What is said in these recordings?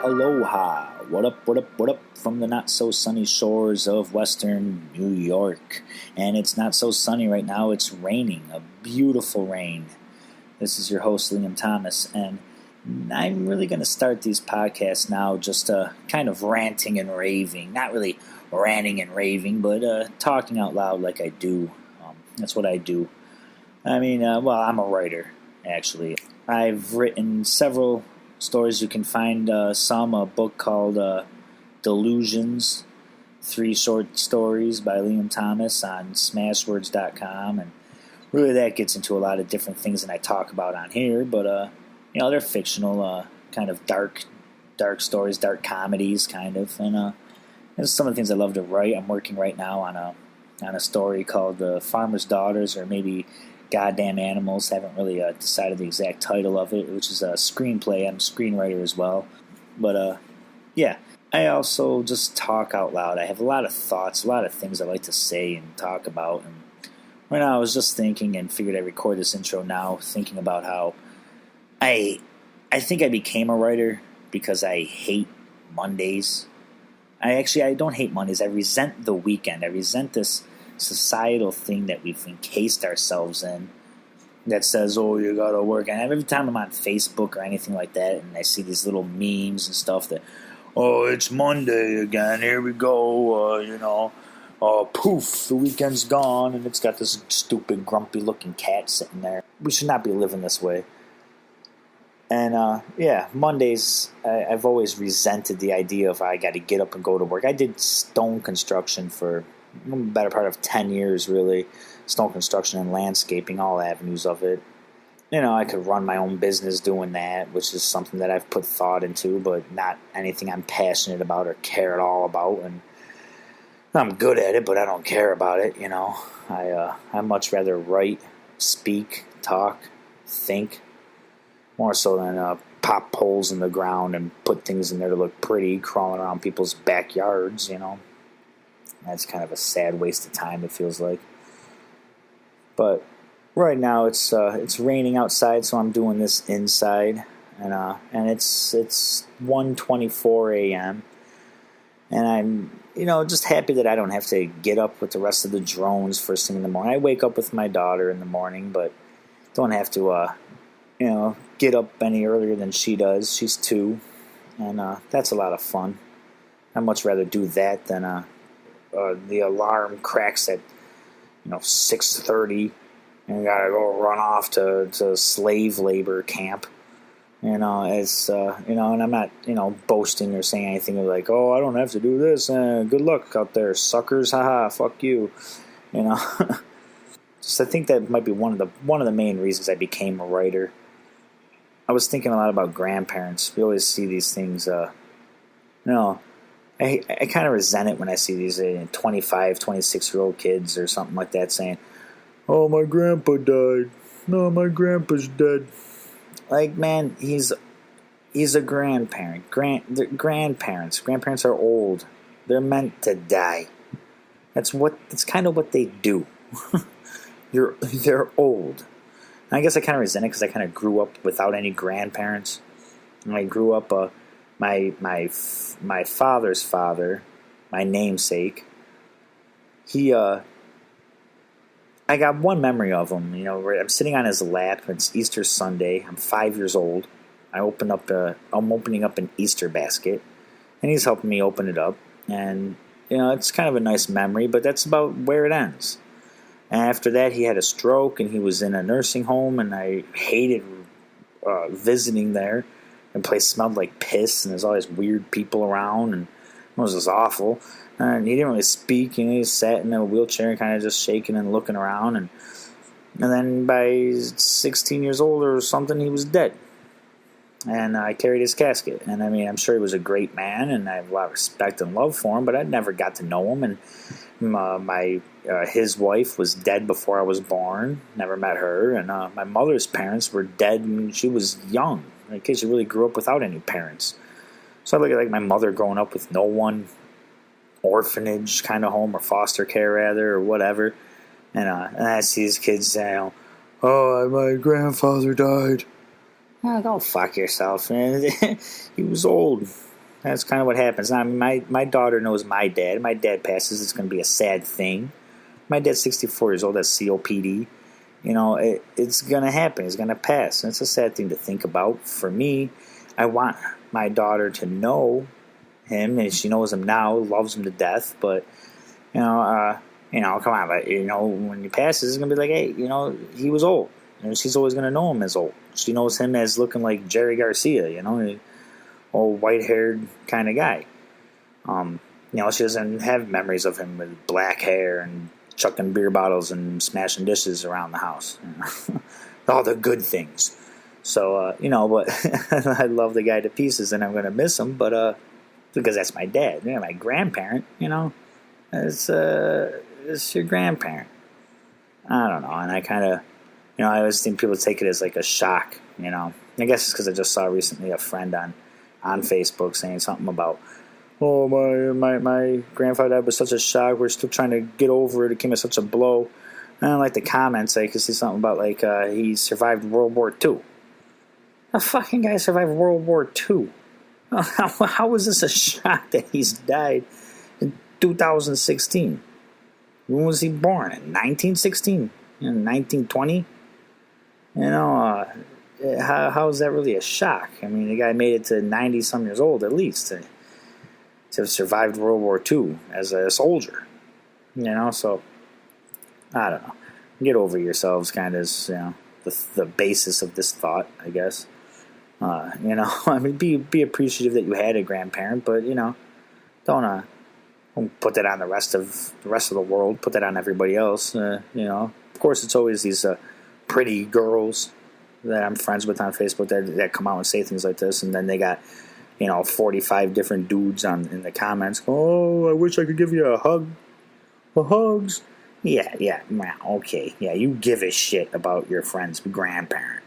aloha. What up from the not so sunny shores of western New York. And it's not so sunny right now, it's raining, a beautiful rain. This is your host, Liam Thomas, and I'm really going to start these podcasts now just kind of ranting and raving. Not really ranting and raving, but talking out loud like I do. That's what I do. I mean, I'm a writer, actually. I've written several stories. You can find a book called Delusions, 3 short stories by Liam Thomas on smashwords.com, and really that gets into a lot of different things than I talk about on here, but they're fictional, kind of dark stories, dark comedies, kind of, and there's some of the things I love to write. I'm working right now on a story called The Farmer's Daughters, or maybe Goddamn Animals. Haven't really decided the exact title of it, which is a screenplay. I'm a screenwriter as well. But, I also just talk out loud. I have a lot of thoughts, a lot of things I like to say and talk about. And right now I was just thinking and figured I'd record this intro now, thinking about how I think I became a writer because I hate Mondays. I don't hate Mondays. I resent the weekend. I resent this societal thing that we've encased ourselves in that says, oh, you gotta work. And every time I'm on Facebook or anything like that and I see these little memes and stuff that, oh, it's Monday again, here we go, poof, the weekend's gone, and it's got this stupid, grumpy-looking cat sitting there. We should not be living this way. And, Mondays, I've always resented the idea of I got to get up and go to work. I did stone construction for the better part of 10 years, really. Stone construction and landscaping, all avenues of it. I could run my own business doing that, which is something that I've put thought into, but not anything I'm passionate about or care at all about. And I'm good at it, but I don't care about it, I much rather write, speak, talk, think, more so than pop holes in the ground and put things in there to look pretty, crawling around people's backyards, That's kind of a sad waste of time, it feels like. But right now it's raining outside, so I'm doing this inside, and it's 1:24 a.m. and I'm just happy that I don't have to get up with the rest of the drones first thing in the morning. I wake up with my daughter in the morning, but don't have to get up any earlier than she does. She's 2, and that's a lot of fun. I'd much rather do that than the alarm cracks at 6:30, and you gotta go run off to slave labor camp. And I'm not boasting or saying anything like, oh, I don't have to do this. Good luck out there, suckers. Haha, fuck you. Just I think that might be one of the main reasons I became a writer. I was thinking a lot about grandparents. We always see these things. I kind of resent it when I see these 25, 26-year-old kids or something like that saying, oh, my grandpa died. No, my grandpa's dead. Like, man, he's a grandparent. Grandparents are old. They're meant to die. That's kind of what they do. They're old. And I guess I kind of resent it because I kind of grew up without any grandparents. And I grew up my father's father, my namesake. I got one memory of him. I'm sitting on his lap. It's Easter Sunday. I'm 5 years old. I'm opening up an Easter basket, and he's helping me open it up. And it's kind of a nice memory, but that's about where it ends. And after that, he had a stroke, and he was in a nursing home, and I hated visiting there. The place smelled like piss, and there's always weird people around, and it was just awful. And he didn't really speak, he sat in a wheelchair kind of just shaking and looking around, and then by 16 years old or something, he was dead. And I carried his casket, and I'm sure he was a great man, and I have a lot of respect and love for him, but I never got to know him, and his wife was dead before I was born, never met her, and my mother's parents were dead when she was young. In case she really grew up without any parents. So I look at like my mother growing up with no one, orphanage kind of home or foster care rather or whatever, and I see these kids saying, "Oh, my grandfather died." Oh, go fuck yourself, man. He was old. That's kind of what happens. Now, my daughter knows my dad. My dad passes. It's going to be a sad thing. My dad's 64 years old. That's COPD. It's going to happen. It's going to pass. And it's a sad thing to think about. For me, I want my daughter to know him, and she knows him now, loves him to death. But, come on. But, when he passes, it's going to be like, hey, he was old. She's always going to know him as old. She knows him as looking like Jerry Garcia, old white-haired kind of guy. She doesn't have memories of him with black hair and chucking beer bottles and smashing dishes around the house. All the good things. So, but I love the guy to pieces, and I'm going to miss him, but because that's my dad. My grandparent, it's your grandparent. I don't know, and I kind of, I always think people take it as like a shock, I guess it's because I just saw recently a friend on Facebook saying something about, oh, my grandfather died was such a shock, we're still trying to get over it came as such a blow. And I don't like the comments, I could see something about like he survived World War II. A fucking guy survived World War II. How was this a shock that he's died in 2016? When was he born? In 1916? 1920? How is that really a shock? I mean, the guy made it to 90-some years old at least to have survived World War II as a soldier. So I don't know. Get over yourselves, kind of, the basis of this thought, I guess. I mean, be appreciative that you had a grandparent, but don't put that on the rest of the world. Put that on everybody else. Of course, it's always these pretty girls that I'm friends with on Facebook that come out and say things like this, and then they got 45 different dudes in the comments. Oh, I wish I could give you a hug. Hugs. Yeah, okay. Yeah, you give a shit about your friend's grandparent.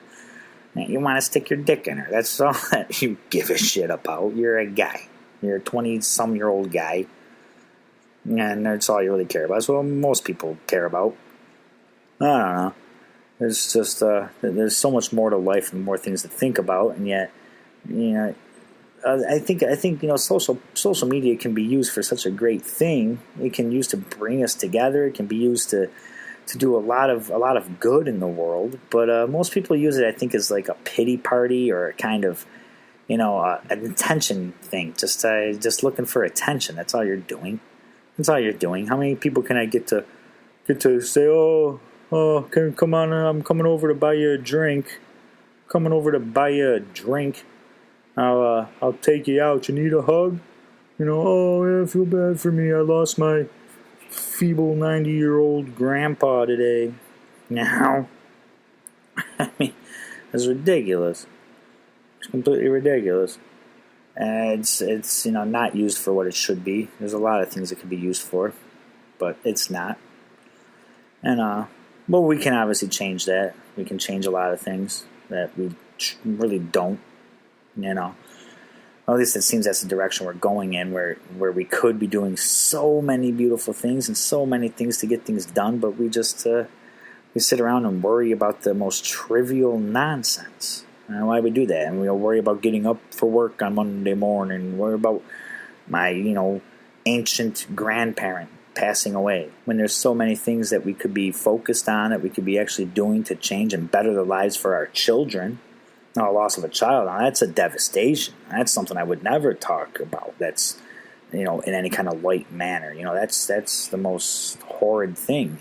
You want to stick your dick in her. That's all that you give a shit about. You're a guy. You're a 20-some-year-old guy. And that's all you really care about. That's what most people care about. I don't know. It's just, there's so much more to life and more things to think about. And yet, I think social media can be used for such a great thing. It can use to bring us together. It can be used to do a lot of good in the world, but most people use it, I think, as like a pity party or a kind of, an attention thing. Just looking for attention. That's all you're doing. That's all you're doing. How many people can I get to say, oh, come on, I'm coming over to buy you a drink. Coming over to buy you a drink. I'll take you out. You need a hug? Oh, yeah, I feel bad for me. I lost my feeble 90-year-old grandpa today. Now, I mean, it's ridiculous. It's completely ridiculous. And it's not used for what it should be. There's a lot of things it could be used for, but it's not. And well, we can obviously change that. We can change a lot of things that we really don't. At least it seems that's the direction we're going in, where we could be doing so many beautiful things and so many things to get things done, but we just we sit around and worry about the most trivial nonsense. Why do we do that? And we'll worry about getting up for work on Monday morning, worry about my, ancient grandparent passing away, when there's so many things that we could be focused on, that we could be actually doing to change and better the lives for our children. Now, loss of a child, that's a devastation. That's something I would never talk about. That's, in any kind of light manner. That's the most horrid thing.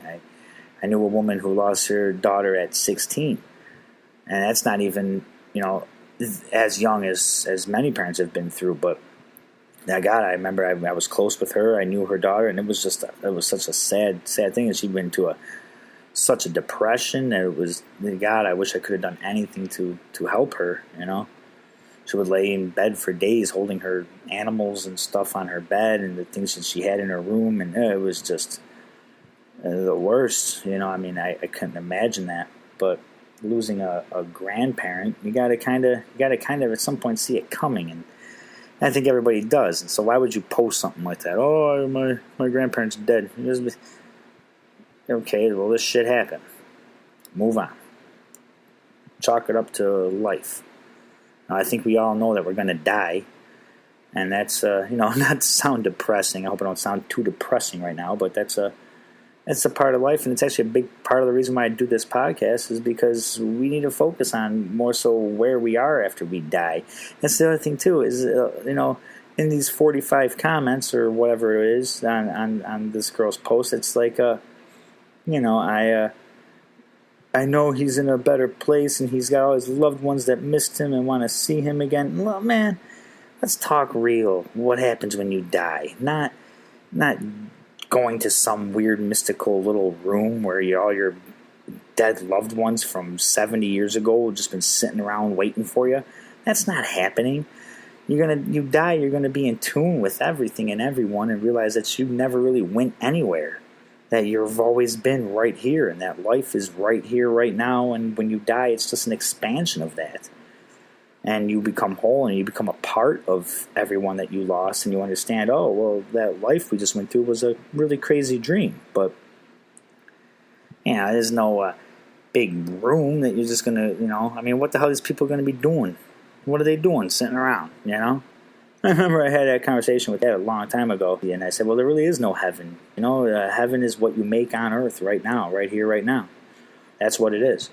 I knew a woman who lost her daughter at 16. And that's not even, as young as many parents have been through. But, God, I remember I was close with her. I knew her daughter. And it was such a sad thing. And she went into such a depression that it was, God, I wish I could have done anything to help her, She would lay in bed for days holding her animals and stuff on her bed and the things that she had in her room, and it was just the worst, I couldn't imagine that. But losing a grandparent, you gotta kind of at some point see it coming, and I think everybody does. And so why would you post something like that? Oh, my grandparent's dead. Okay, well, this shit happened. Move on. Chalk it up to life. Now, I think we all know that we're going to die. And that's, not to sound depressing. I hope I don't sound too depressing right now, but that's a part of life, and it's actually a big part of the reason why I do this podcast is because we need to focus on more so where we are after we die. That's the other thing too is in these 45 comments or whatever it is on this girl's post, it's like I know he's in a better place and he's got all his loved ones that missed him and want to see him again. Well, man, let's talk real. What happens when you die? Not going to some weird mystical little room where all your dead loved ones from 70 years ago have just been sitting around waiting for you. That's not happening. You die, you're gonna be in tune with everything and everyone and realize that you never really went anywhere. That you've always been right here and that life is right here, right now, and when you die it's just an expansion of that. And you become whole and you become a part of everyone that you lost, and you understand, oh, well, that life we just went through was a really crazy dream. But, there's no big room that you're just going to, what the hell are these people going to be doing? What are they doing sitting around, I remember I had that conversation with Dad a long time ago, and I said, well, there really is no heaven. Heaven is what you make on earth right now, right here, right now. That's what it is.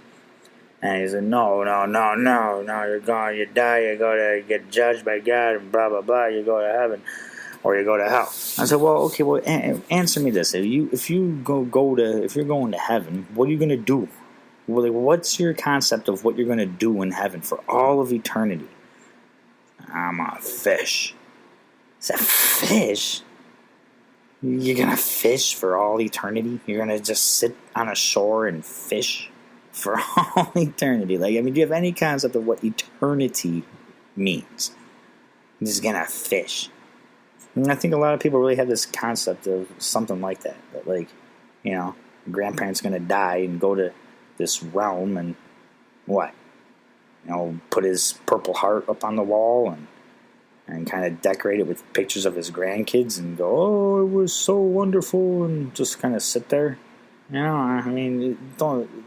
And he said, no, you're gone, you die, you go to get judged by God, and blah, blah, blah, you go to heaven, or you go to hell. I said, well, okay, answer me this. If you're going to heaven, what are you going to do? Well, what's your concept of what you're going to do in heaven for all of eternity? I'm a fish. I said, fish? You're going to fish for all eternity? You're going to just sit on a shore and fish for all eternity? Do you have any concept of what eternity means? I'm just going to fish. And I think a lot of people really have this concept of something like that. That, your grandparents going to die and go to this realm and what? Put his purple heart up on the wall and kind of decorate it with pictures of his grandkids and go, oh, it was so wonderful, and just kind of sit there.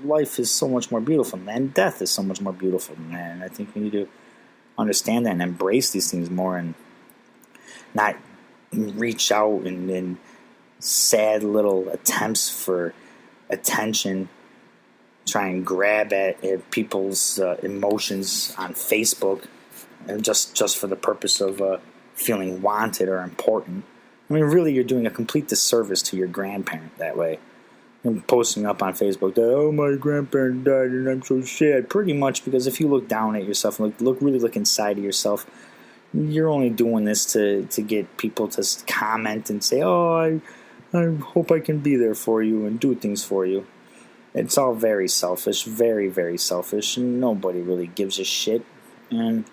Life is so much more beautiful than that, and death is so much more beautiful than that. And I think we need to understand that and embrace these things more and not reach out in sad little attempts for attention, try and grab at people's emotions on Facebook, and just for the purpose of feeling wanted or important. Really, you're doing a complete disservice to your grandparent that way. And posting up on Facebook that, oh, my grandparent died and I'm so sad. Pretty much, because if you look down at yourself and look inside of yourself, you're only doing this to get people to comment and say, oh, I hope I can be there for you and do things for you. It's all very selfish, very, very selfish, and nobody really gives a shit. And,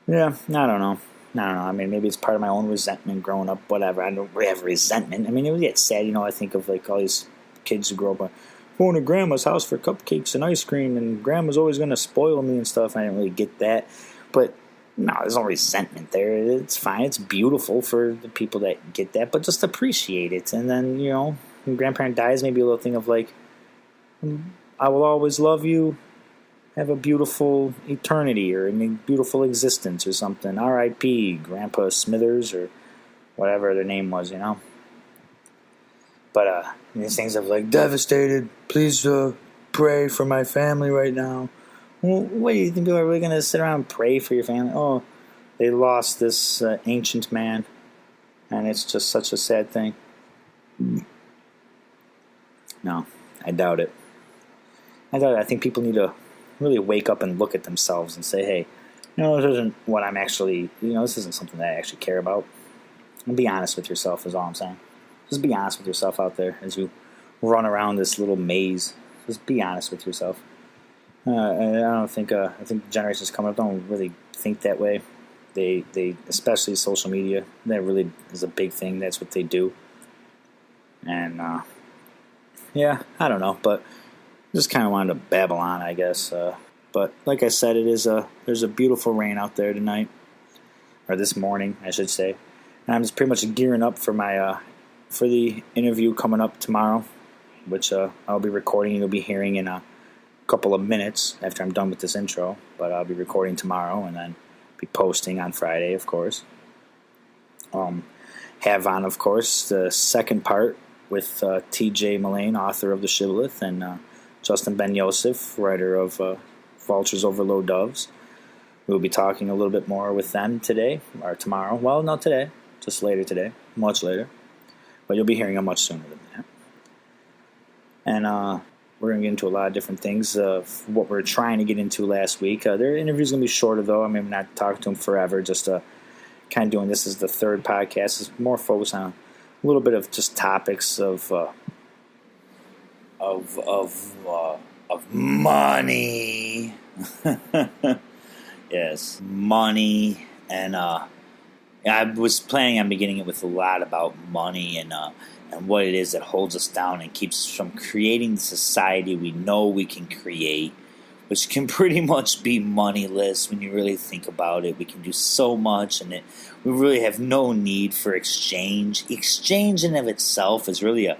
I don't know. Maybe it's part of my own resentment growing up, whatever. I don't really have resentment. It gets sad, I think of, all these kids who grow up going to grandma's house for cupcakes and ice cream, and grandma's always going to spoil me and stuff. I didn't really get that. But, no, there's no resentment there. It's fine. It's beautiful for the people that get that, but just appreciate it. And then, when grandparent dies, maybe a little thing of, I will always love you, have a beautiful eternity or a beautiful existence or something. R.I.P. Grandpa Smithers or whatever their name was, But these things of devastated, please pray for my family right now. Well, what do you think people are really going to sit around and pray for your family? Oh, they lost this ancient man, and it's just such a sad thing. No, I doubt it. I think people need to really wake up and look at themselves and say, hey, this isn't what I'm actually, this isn't something that I actually care about. And be honest with yourself is all I'm saying. Just be honest with yourself out there as you run around this little maze. Just be honest with yourself. I think generations coming up don't really think that way. They especially social media, that really is a big thing. That's what they do. And, I don't know, but just kind of wanted to babble on, I guess. But like I said, there's a beautiful rain out there tonight, or this morning, I should say. And I'm just pretty much gearing up for my for the interview coming up tomorrow, which I'll be recording. You'll be hearing in a couple of minutes after I'm done with this intro. But I'll be recording tomorrow and then be posting on Friday, of course. have on, of course, the second part with T.J. Mullane, author of The Shibboleth, and Justin Ben Yosef, writer of Vultures Over Low Doves. We'll be talking a little bit more with them today, or tomorrow. Well, not today, just later today, much later. But you'll be hearing them much sooner than that. And we're going to get into a lot of different things of what we're trying to get into last week. Their interview's going to be shorter, though. I mean, I'm not talking to them forever, just kind of doing this as the third podcast. It's more focused on a little bit of just topics of money. Yes, money, and I was planning on beginning it with a lot about money and what it is that holds us down and keeps us from creating the society we know we can create, which can pretty much be moneyless when you really think about it. We can do so much, and we really have no need for exchange. Exchange in of itself is really a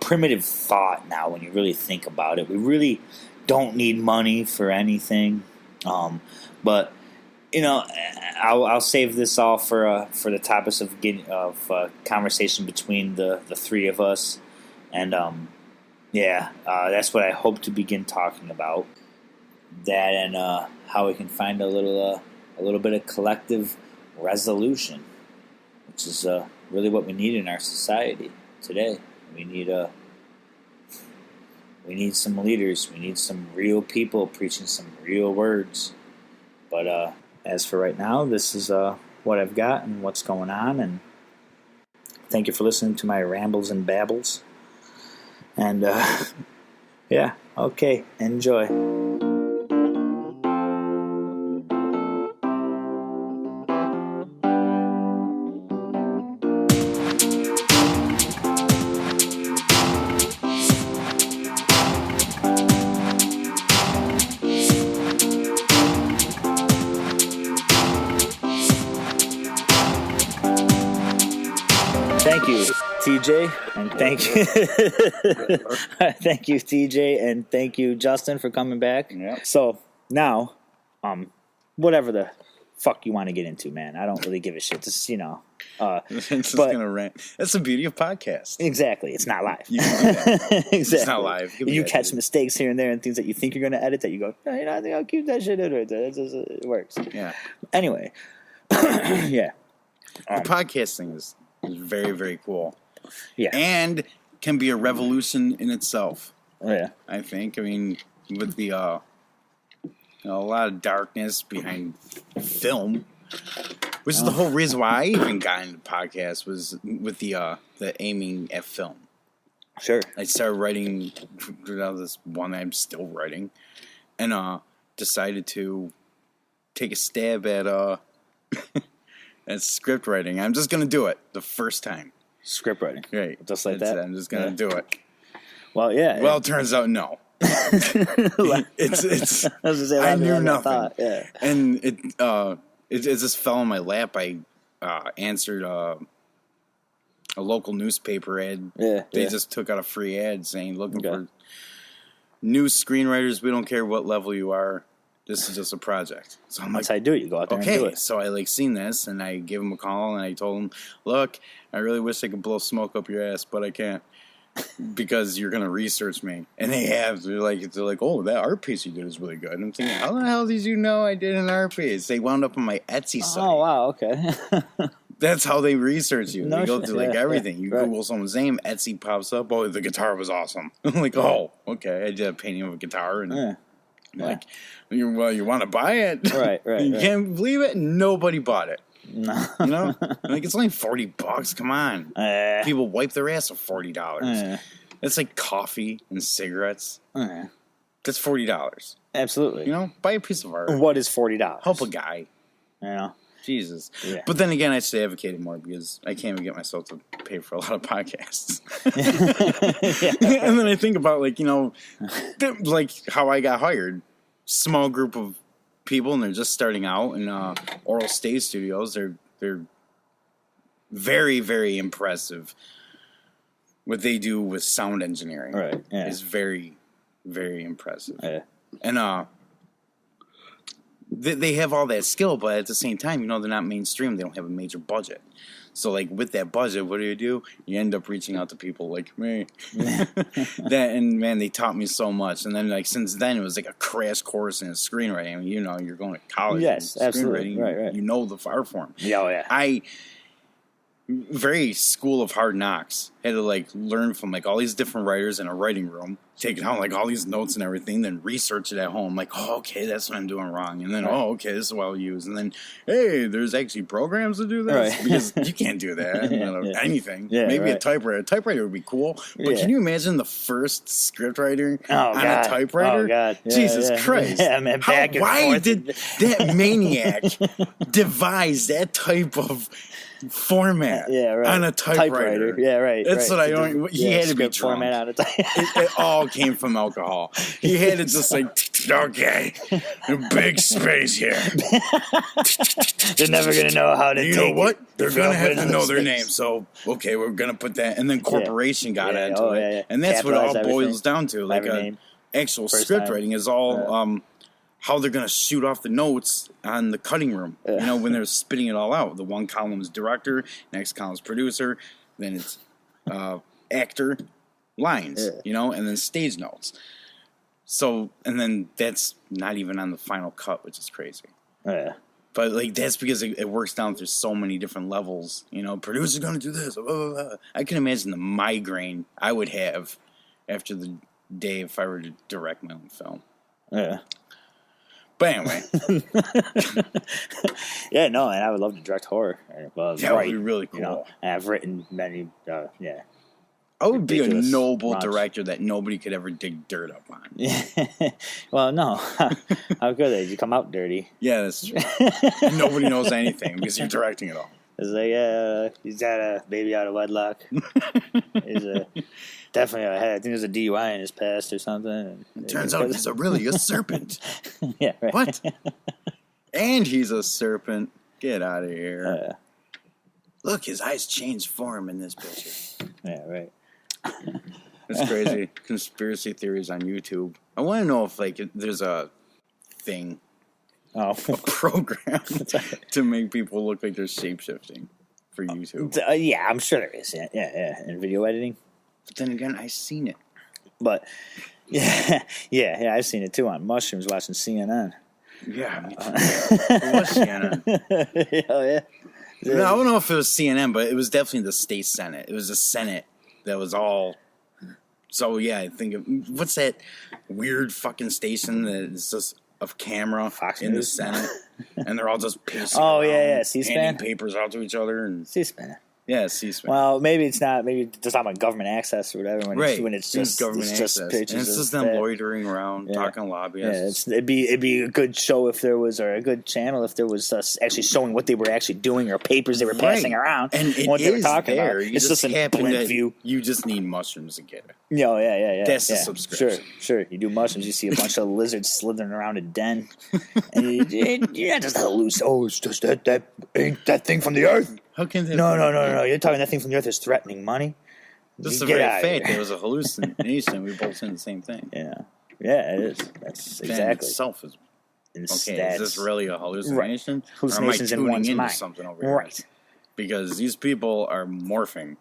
primitive thought now when you really think about it. We really don't need money for anything. But I'll save this all for the topics of conversation between the three of us, and that's what I hope to begin talking about. That and how we can find a little bit of collective resolution, which is really what we need in our society today. We need some leaders. We need some real people preaching some real words. But as for right now, this is what I've got and what's going on. And thank you for listening to my rambles and babbles. And okay, enjoy. Thank you, TJ, and thank you, TJ, and thank you, Justin, for coming back. Yep. So now, whatever the fuck you want to get into, man, I don't really give a shit. Just It's just gonna rant. That's the beauty of podcasts. Exactly, it's not live. You can do that. Exactly, It's not live. You catch mistakes here and there and things that you think you're going to edit that you go, no, I think I'll keep that shit in. It works. Yeah. Anyway, yeah. The podcasting is very, very cool. Yeah. And can be a revolution in itself. Oh, yeah. I think. I mean, with the a lot of darkness behind film, which is the whole reason why I even got into podcasts, was with the aiming at film. Sure. I started writing this one I'm still writing, and decided to take a stab at at script writing. I'm just gonna do it the first time. Script writing. Right. Just like that? I'm just gonna do it. Well, yeah. Well, it turns out no. it's I knew nothing. Yeah. And it just fell in my lap. I answered a local newspaper ad. Yeah. They just took out a free ad saying, looking for new screenwriters. We don't care what level you are. This is just a project. So I'm That's how you do it. You go out there and do it. So I seen this, and I gave him a call, and I told him, look, I really wish I could blow smoke up your ass, but I can't because you're going to research me. And they have. They're like, oh, that art piece you did is really good. And I'm thinking, how the hell did you know I did an art piece? They wound up on my Etsy site. Oh, wow, okay. That's how they research you. They go through everything. You right. Google someone's name, Etsy pops up. Oh, the guitar was awesome. I'm like, oh, okay. I did a painting of a guitar, and like, you want to buy it? Right. You can't believe it. Nobody bought it. No. You know, like it's only $40. Come on, people wipe their ass for $40. It's like coffee and cigarettes. That's $40. Absolutely. You know, buy a piece of art. What is $40? Help a guy. You know. Jesus. Yeah. But then again, I should advocate more because I can't even get myself to pay for a lot of podcasts. And then I think about, like how I got hired. Small group of people, and they're just starting out in Oral Stage Studios. They're very, very impressive. What they do with sound engineering is very, very impressive. Yeah. And they have all that skill, but at the same time, they're not mainstream. They don't have a major budget. So, like, with that budget, what do? You end up reaching out to people like me. And, man, they taught me so much. And then, like, since then, it was like a crash course in screenwriting. I mean, you're going to college. Yes, absolutely. Right. You know the art form. Yeah. Very School of Hard Knocks. Had to, like, learn from, like, all these different writers in a writing room, take down, like, all these notes and everything, then research it at home. Like, oh, okay, that's what I'm doing wrong. And then, okay, this is what I'll use. And then, hey, there's actually programs to do this? Right. Because you can't do that. Anything. Maybe a typewriter. A typewriter would be cool. But can you imagine the first scriptwriter on a typewriter? Oh, God. Jesus Christ. Yeah, man, why did that maniac devise that type of format on a typewriter? Yeah, right. That's what I don't. He had to be drunk. Format on a it all came from alcohol. He had to just like, okay, a big space here. They're never gonna know how to. You know what? They're gonna have to know their name. So okay, we're gonna put that, and then corporation got into it, and that's what it all boils down to. Like actual script writing is all. How they're going to shoot off the notes on the cutting room, when they're spitting it all out. The one column is director, next column is producer, then it's actor, lines, and then stage notes. So, and then that's not even on the final cut, which is crazy. Yeah. But, like, that's because it works down through so many different levels. Producer's going to do this. Blah, blah, blah. I can imagine the migraine I would have after the day if I were to direct my own film. Yeah. But anyway. And I would love to direct horror. That would be really cool. And I've written many, I would be a noble director that nobody could ever dig dirt up on. Well, no. How could they? You come out dirty. Yeah, that's true. Nobody knows anything because you're directing it all. It's like, he's got a baby out of wedlock. He's definitely, I think there's a DUI in his past or something. It turns out he's really a serpent. Yeah, right. What? And he's a serpent. Get out of here. Look, his eyes changed form in this picture. Yeah, right. That's crazy. Conspiracy theories on YouTube. I want to know if, like, there's a thing. A program to make people look like they're shape-shifting for YouTube. Yeah, I'm sure there is. Yeah. In video editing. But then again, I've seen it. But, yeah, I've seen it too on mushrooms watching CNN. Yeah, me too. It was CNN. Hell yeah. No, I don't know if it was CNN, but it was definitely the state Senate. It was the Senate that was all... So, yeah, I think... What's that weird fucking station that is just... of camera Fox in News. The Senate, and they're all just pacing around, C-SPAN, handing papers out to each other, and C-SPAN. Yeah, C-SPAN. Well, maybe it's not. Maybe it's talking about government access or whatever. When it's just government access, and it's just them loitering around, talking lobbyists. Yeah, it'd be a good show if there was, or a good channel if there was actually showing what they were actually doing or papers they were passing around and what they were talking there. about. It's just a blimp view. You just need mushrooms to get it. Yeah. That's the subscription. Sure. You do mushrooms, you see a bunch of lizards slithering around a den, and you're not just hallucinating. Oh, it's just that ain't that thing from the earth. How can they? No. You're talking that thing from the earth is threatening money. Just the very fact that it was a hallucination. We both saying the same thing. Yeah, it is. That's exactly. Itself is okay. Is this really a hallucination? Right. Hallucinations or am I tuning in into mind. Something over here? Right. Because these people are morphing.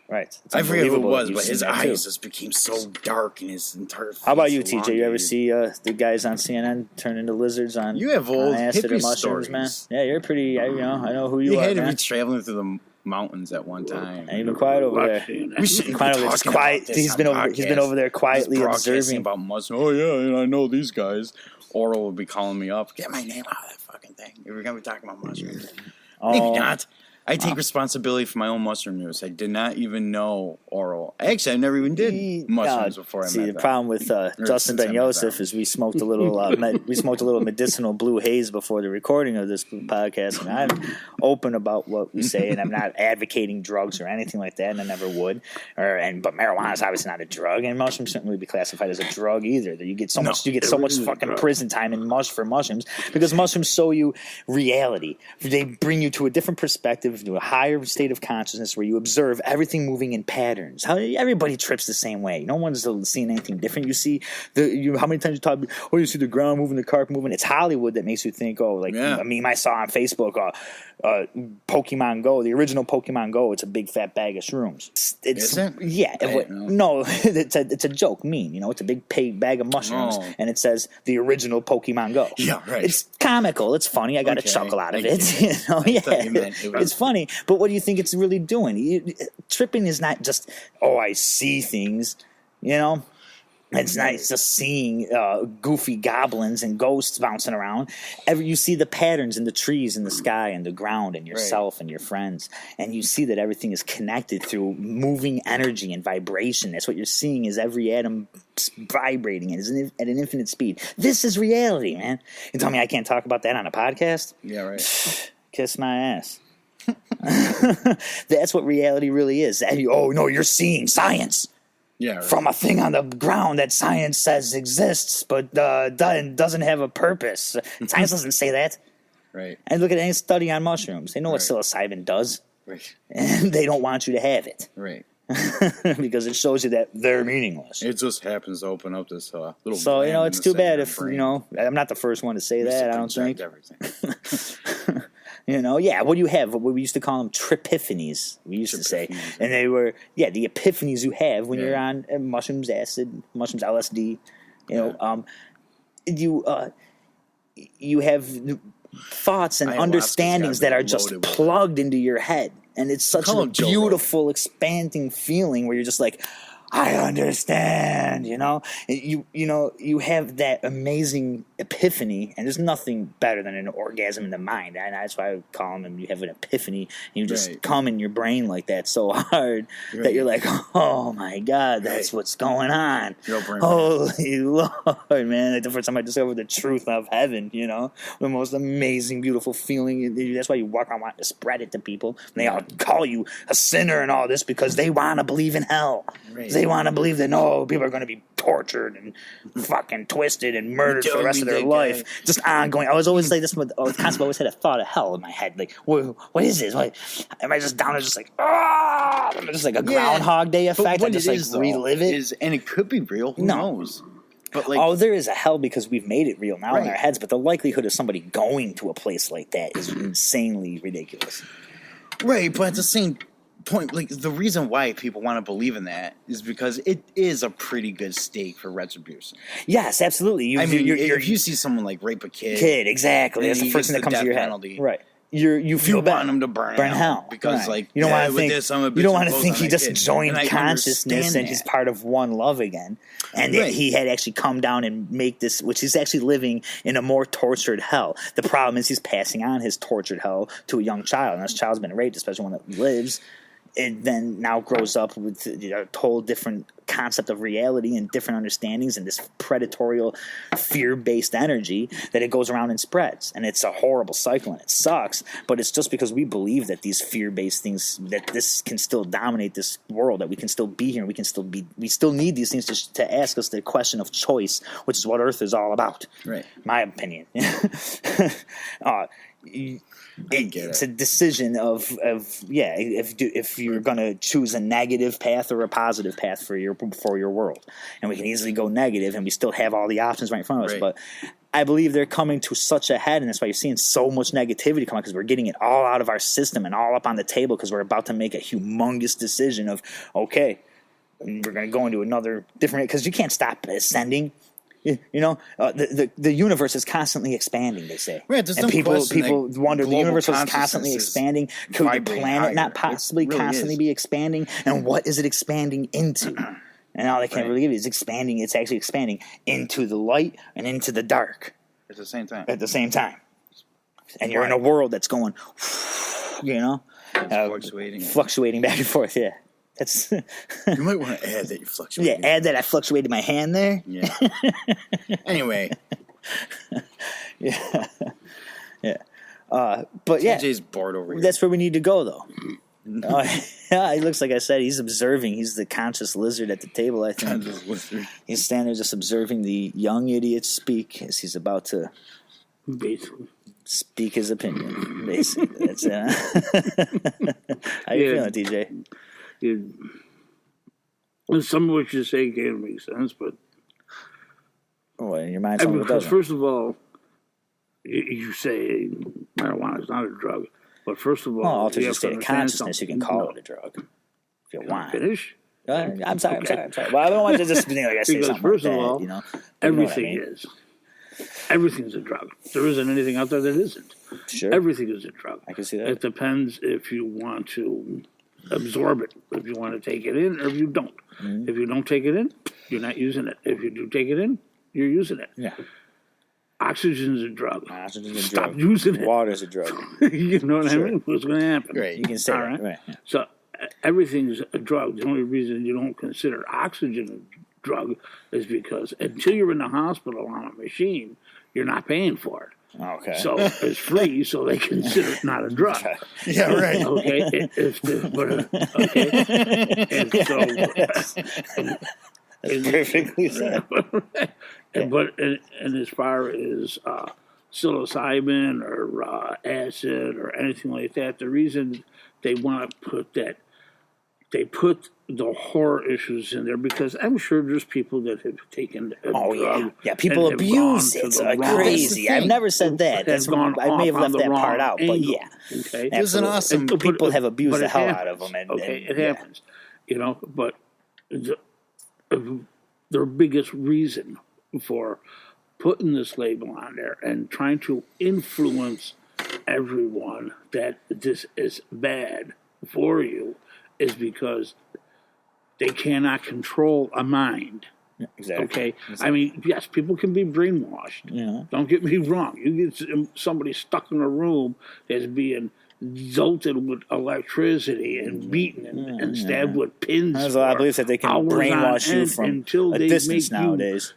Right. I forget who it was, but his eyes just became so dark and his entire face. How about you, TJ? You ever see the guys on CNN turn into lizards on You have old acid hippie or mushrooms, stories, man? Yeah, you're pretty. I know who you are. You had to man. be traveling through the mountains at one time. And you've been quiet over there. We shouldn't be talking about this. He's been over there quietly observing about mushrooms. Oh yeah, and I know these guys. Oral would be calling me up. Get my name out of that fucking thing. We're gonna be talking about mushrooms. Maybe not. I take responsibility for my own mushroom use. I did not even know Oral. Actually, I never even did mushrooms before I met the problem with Justin Ben Yosef is we smoked a little medicinal blue haze before the recording of this podcast, and I'm open about what we say, and I'm not advocating drugs or anything like that, and I never would. But marijuana is obviously not a drug, and mushrooms shouldn't really be classified as a drug either. That you get so much fucking prison time for mushrooms because mushrooms show you reality. They bring you to a different perspective. meditative, to a higher state of consciousness where you observe everything moving in patterns. How everybody trips the same way. No one's seeing anything different. You see how many times you talk? Oh, you see the ground moving, the carpet moving. It's Hollywood that makes you think. Oh, like a meme I saw on Facebook. Pokemon Go, the original Pokemon Go. It's a big fat bag of shrooms. Is it? Yeah. No, it's a joke meme. It's a big bag of mushrooms, and it says the original Pokemon Go. Yeah, right. It's comical. It's funny. I got a chuckle out of it. It's funny. But what do you think it's really doing? Tripping is not just I see things. It's nice just seeing goofy goblins and ghosts bouncing around. You see the patterns in the trees, in the sky, and the ground, and yourself and your friends. And you see that everything is connected through moving energy and vibration. That's what you're seeing is every atom vibrating and is at an infinite speed. This is reality, man. You tell me I can't talk about that on a podcast? Yeah, right. Kiss my ass. That's what reality really is. Oh, no, you're seeing science. Yeah, right. From a thing on the ground that science says exists, but doesn't have a purpose. Science doesn't say that. Right. And look at any study on mushrooms. They know what psilocybin does. Right. And they don't want you to have it. Right. Because it shows you that they're meaningless. It just happens to open up this little. So it's too bad if I'm not the first one to say that. I don't think. Everything. What do you have? What we used to call them tripiphanies, we used to say. And they were, the epiphanies you have when you're on mushrooms, acid, mushrooms, LSD. You have thoughts and understandings that are just plugged into your head. And it's such a beautiful, expanding feeling where you're just like, I understand, you have that amazing epiphany, and there's nothing better than an orgasm in the mind, and that's why I call them. You have an epiphany, and you just come in your brain like that so hard that you're like, oh my God, that's what's going on. Holy Lord, man! Like the first time I discovered the truth of heaven, the most amazing, beautiful feeling. That's why you walk around wanting to spread it to people. And they all call you a sinner and all this because they want to believe in hell. They want to believe that people are going to be tortured and fucking twisted and murdered for the rest of their life. Just ongoing. I was always like this. The concept always had a thought of hell in my head. Like, what is this? What, am I just down there just like, I'm just like a Groundhog Day effect? I just relive it. And it could be real. Who knows? But there is a hell because we've made it real now in our heads. But the likelihood of somebody going to a place like that is insanely ridiculous. Right, but at the same point, like the reason why people want to believe in that is because it is a pretty good stake for retribution. Yes, absolutely. If you see someone like rape a kid, exactly, that's the first thing that comes to your head. Right. You feel bad. Want him to burn hell because you don't want to think you don't want to think he just joined consciousness and he's part of one love again, and he had actually come down and make this, which he's actually living in a more tortured hell. The problem is he's passing on his tortured hell to a young child, and this child's been raped, especially one that lives. It then now grows up with a whole different concept of reality and different understandings and this predatorial, fear-based energy that it goes around and spreads. And it's a horrible cycle, and it sucks, but it's just because we believe that these fear-based things, that this can still dominate this world, that we can still be here, and we still need these things to ask us the question of choice, which is what Earth is all about. Right. My opinion. It's a decision of if you're going to choose a negative path or a positive path for your world, and we can easily go negative, and we still have all the options right in front of us. But I believe they're coming to such a head, and that's why you're seeing so much negativity come out, because we're getting it all out of our system and all up on the table because we're about to make a humongous decision of we're going to go into another different, because you can't stop ascending. The universe is constantly expanding, they say. Right, and people wonder, the universe is constantly expanding. Could the planet not possibly constantly be expanding? And what is it expanding into? And all they can't really give you is expanding. It's actually expanding into the light and into the dark. At the same time. And you're in a world that's going, fluctuating back and forth, That's you might want to add that you fluctuated. Yeah, add that I fluctuated my hand there. Yeah. Anyway. Yeah. But TJ's bored over here. That's where we need to go, though. He looks like I said. He's observing. He's the conscious lizard at the table, I think. He's standing there just observing the young idiot speak as he's about to... Basically. speak his opinion, basically. That's how you feeling, TJ? Some of what you say can't make sense, but in your mind, something because doesn't. first of all, you say marijuana is not a drug, but first of all, alters your state of consciousness. You can call it a drug if you want. Finish. I'm sorry. Well, I don't want to just think like I say because something first like of that. all, everything is. Everything's a drug. There isn't anything out there that isn't. Sure. Everything is a drug. I can see that. It depends if you want to absorb it, if you want to take it in, or if you don't. Mm-hmm. If you don't take it in, you're not using it. If you do take it in, you're using it. Yeah. Oxygen is a drug. Stop using it. Water is a drug. You know what I mean? What's going to happen? Right. You can say that. Right. Yeah. So everything's a drug. The only reason you don't consider oxygen a drug is because until you're in the hospital on a machine, you're not paying for it. Okay. So it's free, so they consider it not a drug. Yeah, right. Okay. That's perfectly said. But as far as psilocybin or acid or anything like that, the reason they want to put that, they put the horror issues in there because I'm sure there's people that have taken a drug. Yeah, people abuse it like crazy. I've never said that. That's I may have left that part out, but yeah. Okay. There's an awesome... People have abused the hell out of them. It happens. You know, but their biggest reason for putting this label on there and trying to influence everyone that this is bad for you is because they cannot control a mind. Exactly. Okay? I mean, yes, people can be brainwashed. Yeah. Don't get me wrong. You get somebody stuck in a room that's being jolted with electricity and beaten and stabbed with pins. There's a lot of beliefs that they can brainwash you from a distance nowadays.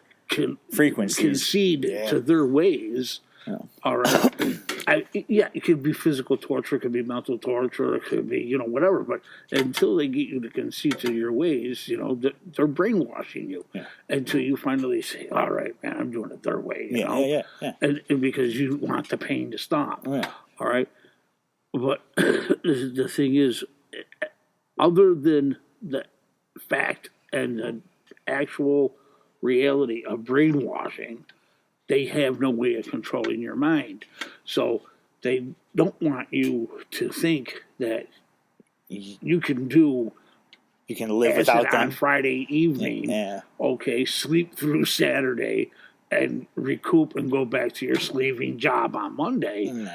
Frequencies. Concede to their ways. Yeah. All right. It could be physical torture, it could be mental torture, it could be, whatever. But until they get you to concede to your ways, they're brainwashing you until you finally say, all right, man, I'm doing it their way. You know? And because you want the pain to stop. Yeah. All right. But the thing is, other than the fact and the actual reality of brainwashing, they have no way of controlling your mind. So they don't want you to think that you can live without them on Friday evening. Okay, sleep through Saturday and recoup and go back to your slaving job on Monday, and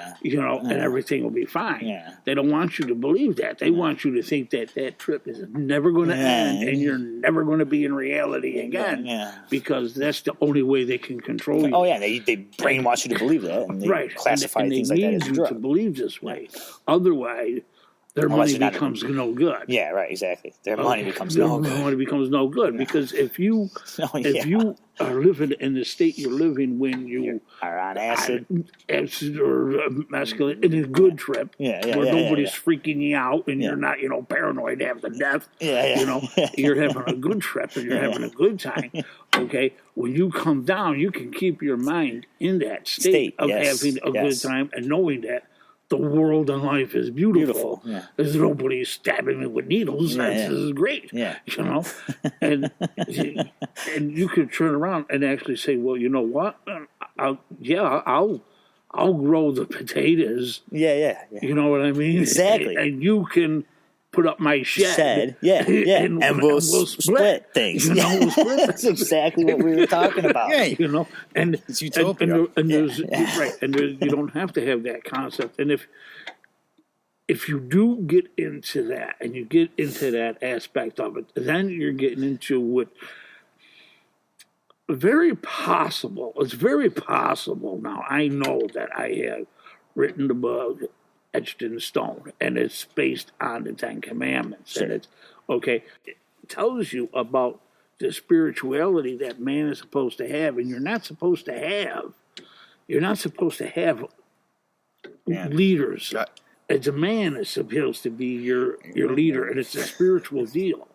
everything will be fine. Yeah. They don't want you to believe that. They want you to think that that trip is never going to end and you're never going to be in reality again because that's the only way they can control you. Oh, yeah, they brainwash you to believe that. And they classify things like that as a drug. To believe this way. Otherwise, their money becomes no good. Yeah, right, exactly. Their money becomes no good. Their money becomes no good because if you are living in the state you're living when you are on acid or mescaline in a good trip, where nobody's freaking you out and you're not, paranoid half to death. You're having a good trip and you're having a good time. Okay, when you come down, you can keep your mind in that state of having a good time and knowing that the world and life is beautiful. There's nobody stabbing me with needles. This is great. And you could turn around and actually say, well, you know what? I'll grow the potatoes. You know what I mean? Exactly. And you can put up my shed. And we'll split things. We'll split. That's exactly what we were talking about. And it's utopia. And there's you don't have to have that concept. And if you do get into that and you get into that aspect of it, then you're getting into what very possible. It's very possible now. I know that I have written the book etched in stone, and it's based on the Ten Commandments. And it's it tells you about the spirituality that man is supposed to have, and you're not supposed to have leaders. As a man is supposed to be your leader, and it's a spiritual deal.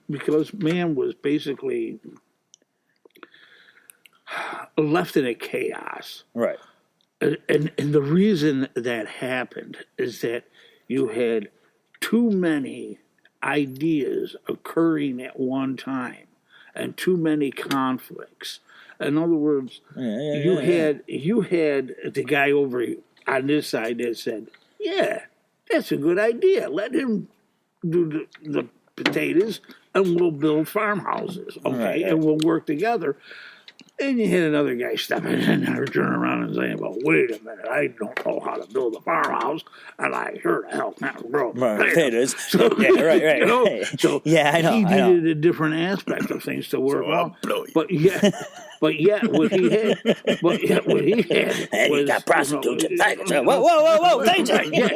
Because man was basically left in a chaos. Right. And the reason that happened is that you had too many ideas occurring at one time and too many conflicts. In other words, you had the guy over on this side that said, "Yeah, that's a good idea. Let him do the potatoes, and we'll build farmhouses, okay, Right. and we'll work together." And you had another guy stepping in there, turning around and saying, "Well, wait a minute, I don't know how to build a farmhouse, and I sure the hell can't grow potatoes." So, right. You know, so yeah, I know. he I know. needed a different aspect of things to work I'll on. blow you. But yet what he had And was, he got prostitutes and tigers. Whoa, right, danger! yeah,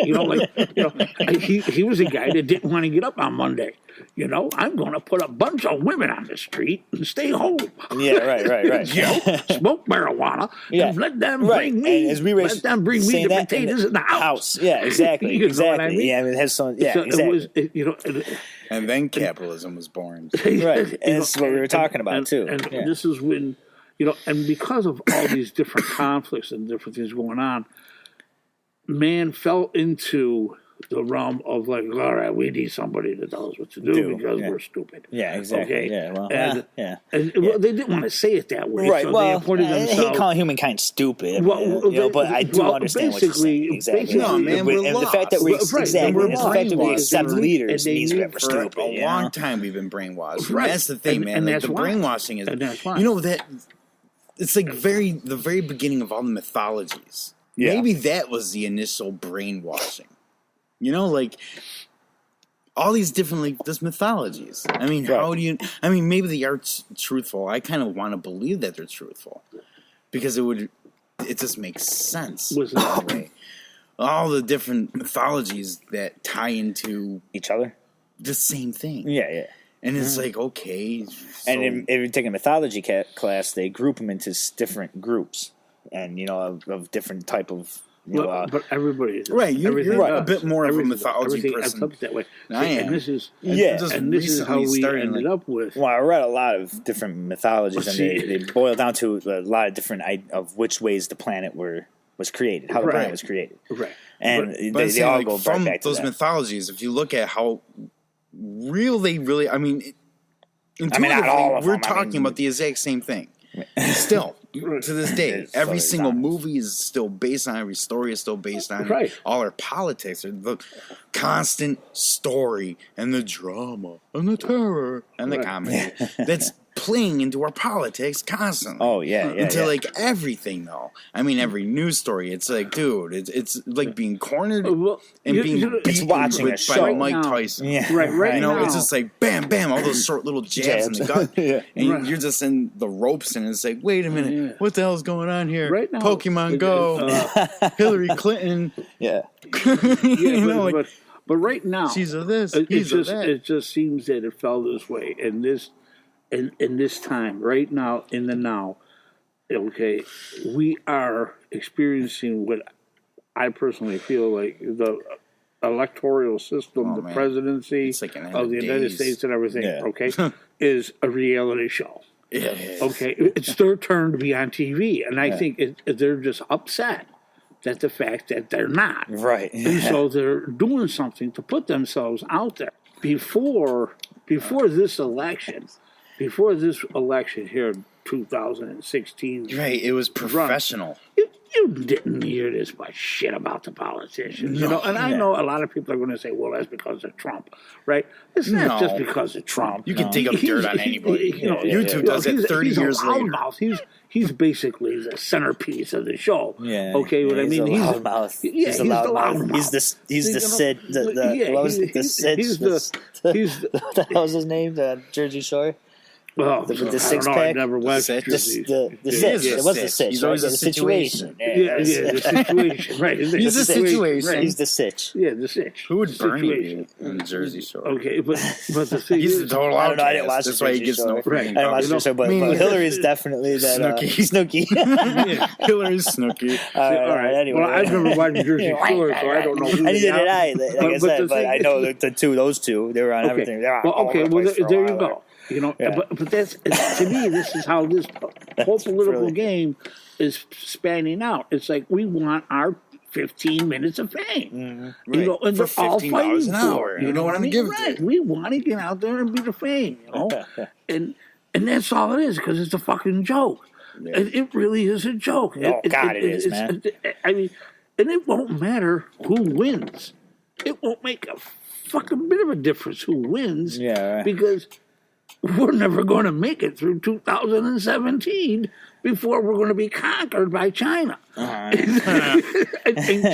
he was a guy that didn't want to get up on Monday. You know, I'm going to put a bunch of women on the street and stay home. Yeah, right. You know, smoke marijuana and let them bring me. And as we were let them bring me saying the that potatoes in the house. Yeah, exactly. You know exactly. what I mean? Yeah, I mean, it has some. Yeah, So exactly. it was, And then capitalism was born. Right, and that's what we were talking about too. And Yeah. this is when, and because of all these different conflicts and different things going on, man fell into the realm of like, all right, we need somebody to tell us what to do because we're stupid. Yeah, exactly. Okay? Yeah, well, and, yeah. Well, they didn't want to say it that way, Right. so Well, they appointed I hate themselves. calling humankind stupid. Well, but I do understand what you're saying. basically- Exactly. No, man, we're and the fact that we lost. Right, exactly, we're and the fact that we brainwashed. accept And leaders they means need that we're for stupid. A you long know? time we've been brainwashed. Right. And that's the thing, And man. Like that's the why. brainwashing is, And that's why. that it's like the very beginning of all the mythologies. Yeah. Maybe that was the initial brainwashing. Like all these different this mythologies. I mean, Right. how do you? I mean, maybe they are truthful. I kind of want to believe that they're truthful because it just makes sense Wasn't that way. All the different mythologies that tie into Each other. the same thing. Yeah. And it's like, okay. So, And if you take a mythology class, they group them into different groups, and of different type of. But everybody, right, you're everything right, a does. bit more of a Everything- mythology everything person. ends up that way. I am. And this is Yeah. just and this is how recently we starting, ended up with. Well, I read a lot of different mythologies, and they boil down to a lot of different of which ways the planet was created, how the planet was created, Right. and But they I'm saying, all like, go right from back to those that. mythologies. If you look at how real they really, I mean, not all of we're them, I talking mean- about the exact same thing. Still, to this day, It's every so single honest. movie is still based on. Every story is still based on. Right. All our politics are the constant story and the drama and the terror and the Right. comedy that's playing into our politics constantly. Oh yeah, Into yeah. like everything though. I mean, every news story. It's like, dude, it's like being cornered Well, and you- being you- It's beaten watching with, a by show. Mike Right now. Tyson. Yeah. Right You know, now. it's just like bam, bam, all those short little jabs in the gut, Yeah. and Right. you're just in the ropes, and it's like, wait a minute, Yeah. what the hell's going on here? Right now, Pokemon Go, Hillary Clinton, Yeah. you know, like but right now, she's a this, it he's a just that. it just seems that it fell this way, and in this time, right now, in the now, okay, we are experiencing what I personally feel like the electoral system, Oh, the man. presidency It's like an end of of the United days. States and everything, Yeah. okay, is a reality show. Yeah. Okay, it's their turn to be on TV, and I think they're just upset at the fact that they're not. Right. And so they're doing something to put themselves out there before this election here in 2016. Right, it was professional. You didn't hear this much shit about the politicians, you know. And I know a lot of people are going to say, "Well, that's because of Trump," right? It's not No. just because of Trump. You can dig up dirt on anybody. YouTube does it 30 he's years a later. loudmouth. He's basically the centerpiece of the show. Yeah. Okay, what I he's mean? a loudmouth. Yeah, He's a the loudmouth. loudmouth. He's the Sid. Yeah, What was it? The he's- Sid. he's the- What the hell was his name? The Jersey Shore. Well, With the I don't six know, pack? I've never watched Sitch? The Jersey. Sitch. is a It was the Sitch. Sitch. He's always right? a The situation. Yeah, the situation. Right. He's a The Sitch. situation. Right. He's the Sitch. Yeah, the Sitch. Who would The burn situation. you in Jersey Shore? Okay, but the thing He's is, the total I don't know. I didn't outcast. watch That's the why he Jersey gets Shore. no I frame. didn't watch You the know, show, but me neither. Hillary's definitely that Snooki. Snooki. Hillary's Snooki. all right. Anyway. Well, I've never watched Jersey Shore, so I don't know. Who Neither they are. did I. Like I But said, the but thing I is- know those two. They were on everything. They're on Well, all okay. over the Well, place for a there you while. go. You know, Yeah. but that's to me. This is how this whole political brilliant. game is spanning out. It's like we want our 15 minutes of fame. Mm-hmm. You know, and For they're all $15 fighting an for hour. it. You know what I'm I mean? giving Right. to. We want to get out there and be the fame, you know? and that's all it is, because it's a fucking joke. Yeah. It really is a joke. Oh, God, it is, man. I mean, and it won't matter who wins. It won't make a fucking bit of a difference who wins. Yeah, right. Because we're never going to make it through 2017 before we're going to be conquered by China. And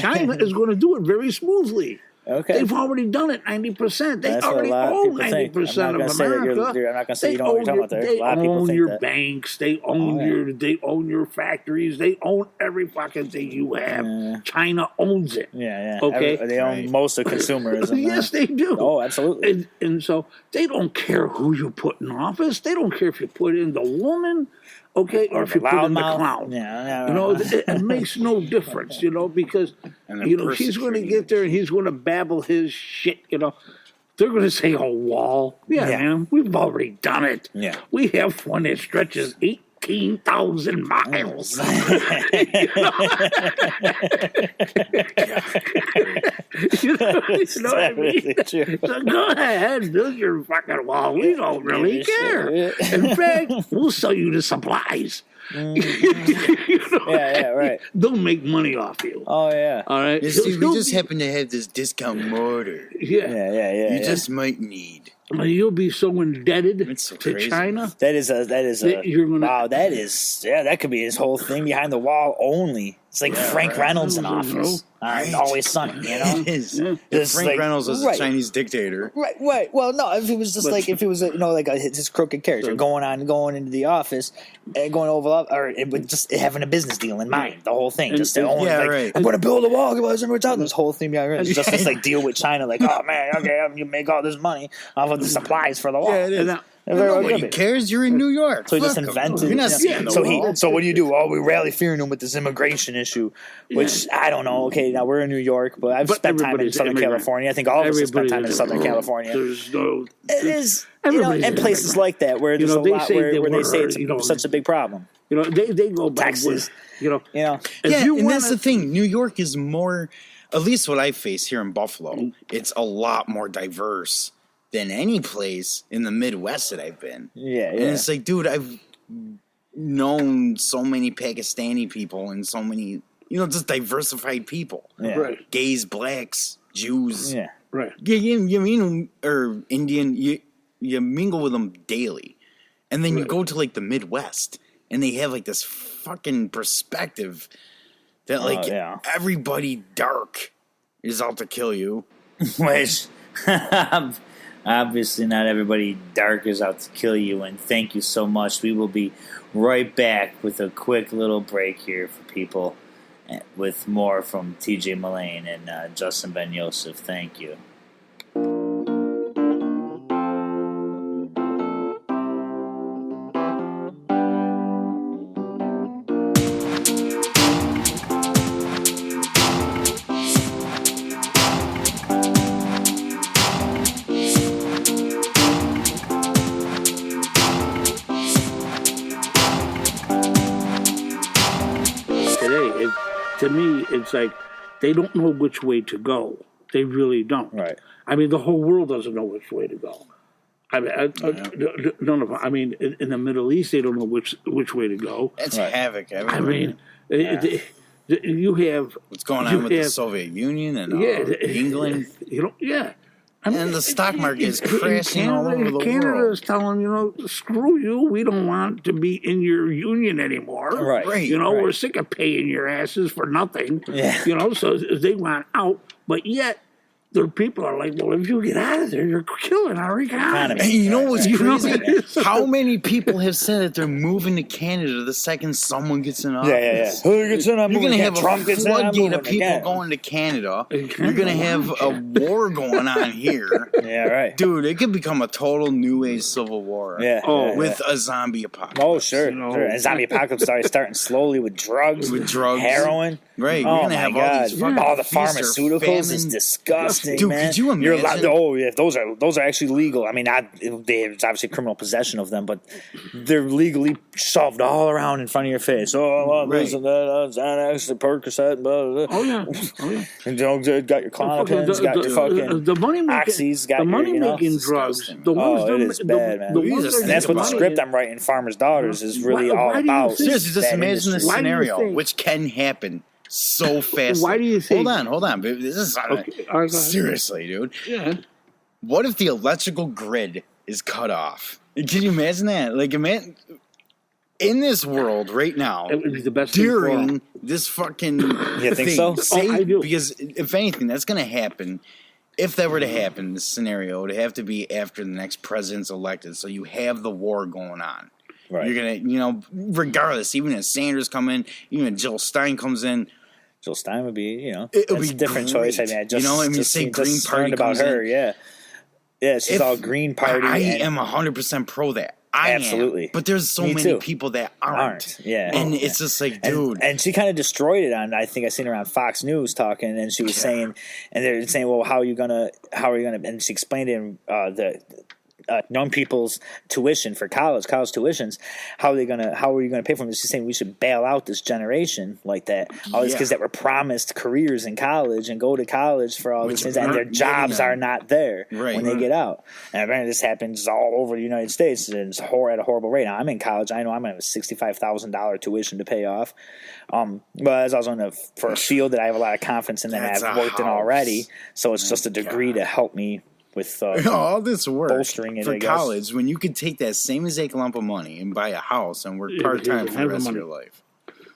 China is going to do it very smoothly. Okay. They've already done it 90%. They That's what a already lot of own people think. 90% of America. I'm not gonna say you don't know what you're talking about there. They A lot of people own think your that. banks. They own they own your factories. They own every fucking thing you have. China owns it. Yeah. Okay. They own most of consumerism. Yes, they do. Oh, absolutely. And so they don't care who you put in office. They don't care if you put in the woman, okay, or if you put in the loudmouth. clown. Yeah. You know, it makes no difference, you know, because, And you know, he's going to get there and he's going to babble his shit, you know. They're going to say a wall. Yeah, man, we've already done it. Yeah. We have one that stretches 18,000 miles. You know what I mean? So go ahead, build your fucking wall. We don't really care. In fact, we'll sell you the supplies. You know, Yeah, right. They'll make money off you. Oh, yeah. All right. You see, we He'll just be- happen to have this discount mortar. yeah. You just might need. You'll be so indebted It's so to crazy. China. That is a You're gonna- wow. That could be his whole thing behind the wall only. It's like Frank Reynolds in Office. Right. Always Sunny, you know. It is. Yeah. If It's Frank like- Reynolds was right. a Chinese dictator. Right. Well, no. If it was just like if it was like his crooked character going into the office and going over, or it would just having a business deal in mind. The whole thing, just to own. Yeah, like, right. I'm going to build a wall. This whole thing behind it. It's just this like deal with China. Like, oh man, okay, you make all this money off of the supplies for the wall. Yeah, it is. And now- Nobody cares. You're in New York. So he just Fuck 'em. invented. You're not yeah. seeing the So wall. so what do you do? Oh, we rally fearing him with this immigration issue, which I don't know. Okay, now we're in New York, but I've But spent time in everybody's Southern immigrant. California. I think all of us have spent time in Everybody's Southern immigrant. California. There's no. It is, Everybody's and places immigrant. like that where there's know, a they lot say where they they say were, it's you know, such a big problem. You know, they go by Taxes. You know. You know, If Yeah, you and that's wanna- the thing. New York is more, at least what I face here in Buffalo, it's a lot more diverse than any place in the Midwest that I've been. Yeah. And it's like, dude, I've known so many Pakistani people and so many, just diversified people. Yeah. Right. Gays, blacks, Jews. Yeah. Right. You mean, or Indian, you mingle with them daily. And then you go to like the Midwest and they have like this fucking perspective that like yeah. everybody dark is out to kill you. Which obviously not everybody dark is out to kill you. And thank you so much. We will be right back with a quick little break here for people, with more from TJ Mullane and Justin Ben Yosef. Thank you. To me, it's like they don't know which way to go. They really don't. Right. I mean, the whole world doesn't know which way to go. I mean, none of them. I mean, in the Middle East, they don't know which way to go. That's Right. havoc. I mean, you have what's going you on with the have- Soviet Union and England? Yeah. I mean, And the stock market is in crashing all over the Canada world. is telling screw you. We don't want to be in your union anymore. Right. Right. We're sick of paying your asses for nothing. Yeah. So they want out, but yet their people are like, well, if you get out of there, you're killing our economy. And you know what's You know, crazy? it's- How many people have said that they're moving to Canada the second someone gets in office? Yeah. Who gets in? I'm You're moving going to again. have Trump a gets in, I'm floodgate moving of people again. going to Canada. They You're kinda going to have a war going on here. Yeah, right. Dude, it could become a total new age civil war. Yeah. Oh, yeah, With a zombie apocalypse. Oh, sure. You know. Sure. And zombie apocalypse starting slowly with drugs, With drugs. heroin. Right. You're Oh going to my have God. all these fucking all the feast or pharmaceuticals is famine. disgusting. interesting, Dude, man. could you You're allowed. imagine? Oh, yeah, those are actually legal. I mean, it's obviously criminal possession of them, but they're legally shoved all around in front of your face. Oh, well, this and that, Xanax, the Percocet, blah, blah, blah. Oh yeah. And got your Klonopins, got your fucking the money making, Oxys, got the money your, making drugs. Disgusting. The ones it is bad, man. And And that's what the money script in. I'm writing, Farmer's Daughters, is really Why all do you about. think- Seriously, just that imagine this industry. Why do you scenario, think- which can happen so fast. Why do you think- Hold on. This is not Okay, all right, go ahead. seriously, dude. Yeah. What if the electrical grid is cut off? Can you imagine that? Like, imagine in this world right now, It would be the best thing for 'em. during this fucking You think thing, so? say- I do. Because if anything, that's going to happen. If that were to happen, this scenario, it would have to be after the next president's elected. So you have the war going on. Right. You're gonna, regardless, even if Sanders come in, even if Jill Stein comes in, Jill Stein would be, It would that's be a different great. choice. I mean, I just, You know, I mean, just, say just Green Party learned about comes her. in. Yeah, she's all Green Party. I and am 100% pro that. I Absolutely. am. But there's so Me many too. people that aren't. Yeah. And it's just like, dude. And she kind of destroyed it on. I think I seen her on Fox News talking, and she was saying, and they're saying, well, how are you gonna? And she explained it in the young people's tuition for college tuitions. How are you gonna pay for them? She's saying we should bail out this generation like that. All these Yeah. kids that were promised careers in college and go to college for all these things, and their aren't jobs getting are them. not there Right. when they get out. And apparently this happens all over the United States, and it's at a horrible rate. Now, I'm in college. I know I'm going to have a $65,000 tuition to pay off. But as I was for a field that I have a lot of confidence in that That's I've a worked in house. already. So it's just a degree to help me with all this work bolstering it, for I guess. college when you could take that same exact lump of money and buy a house and work Yeah, part time but for have the the rest of money. your life.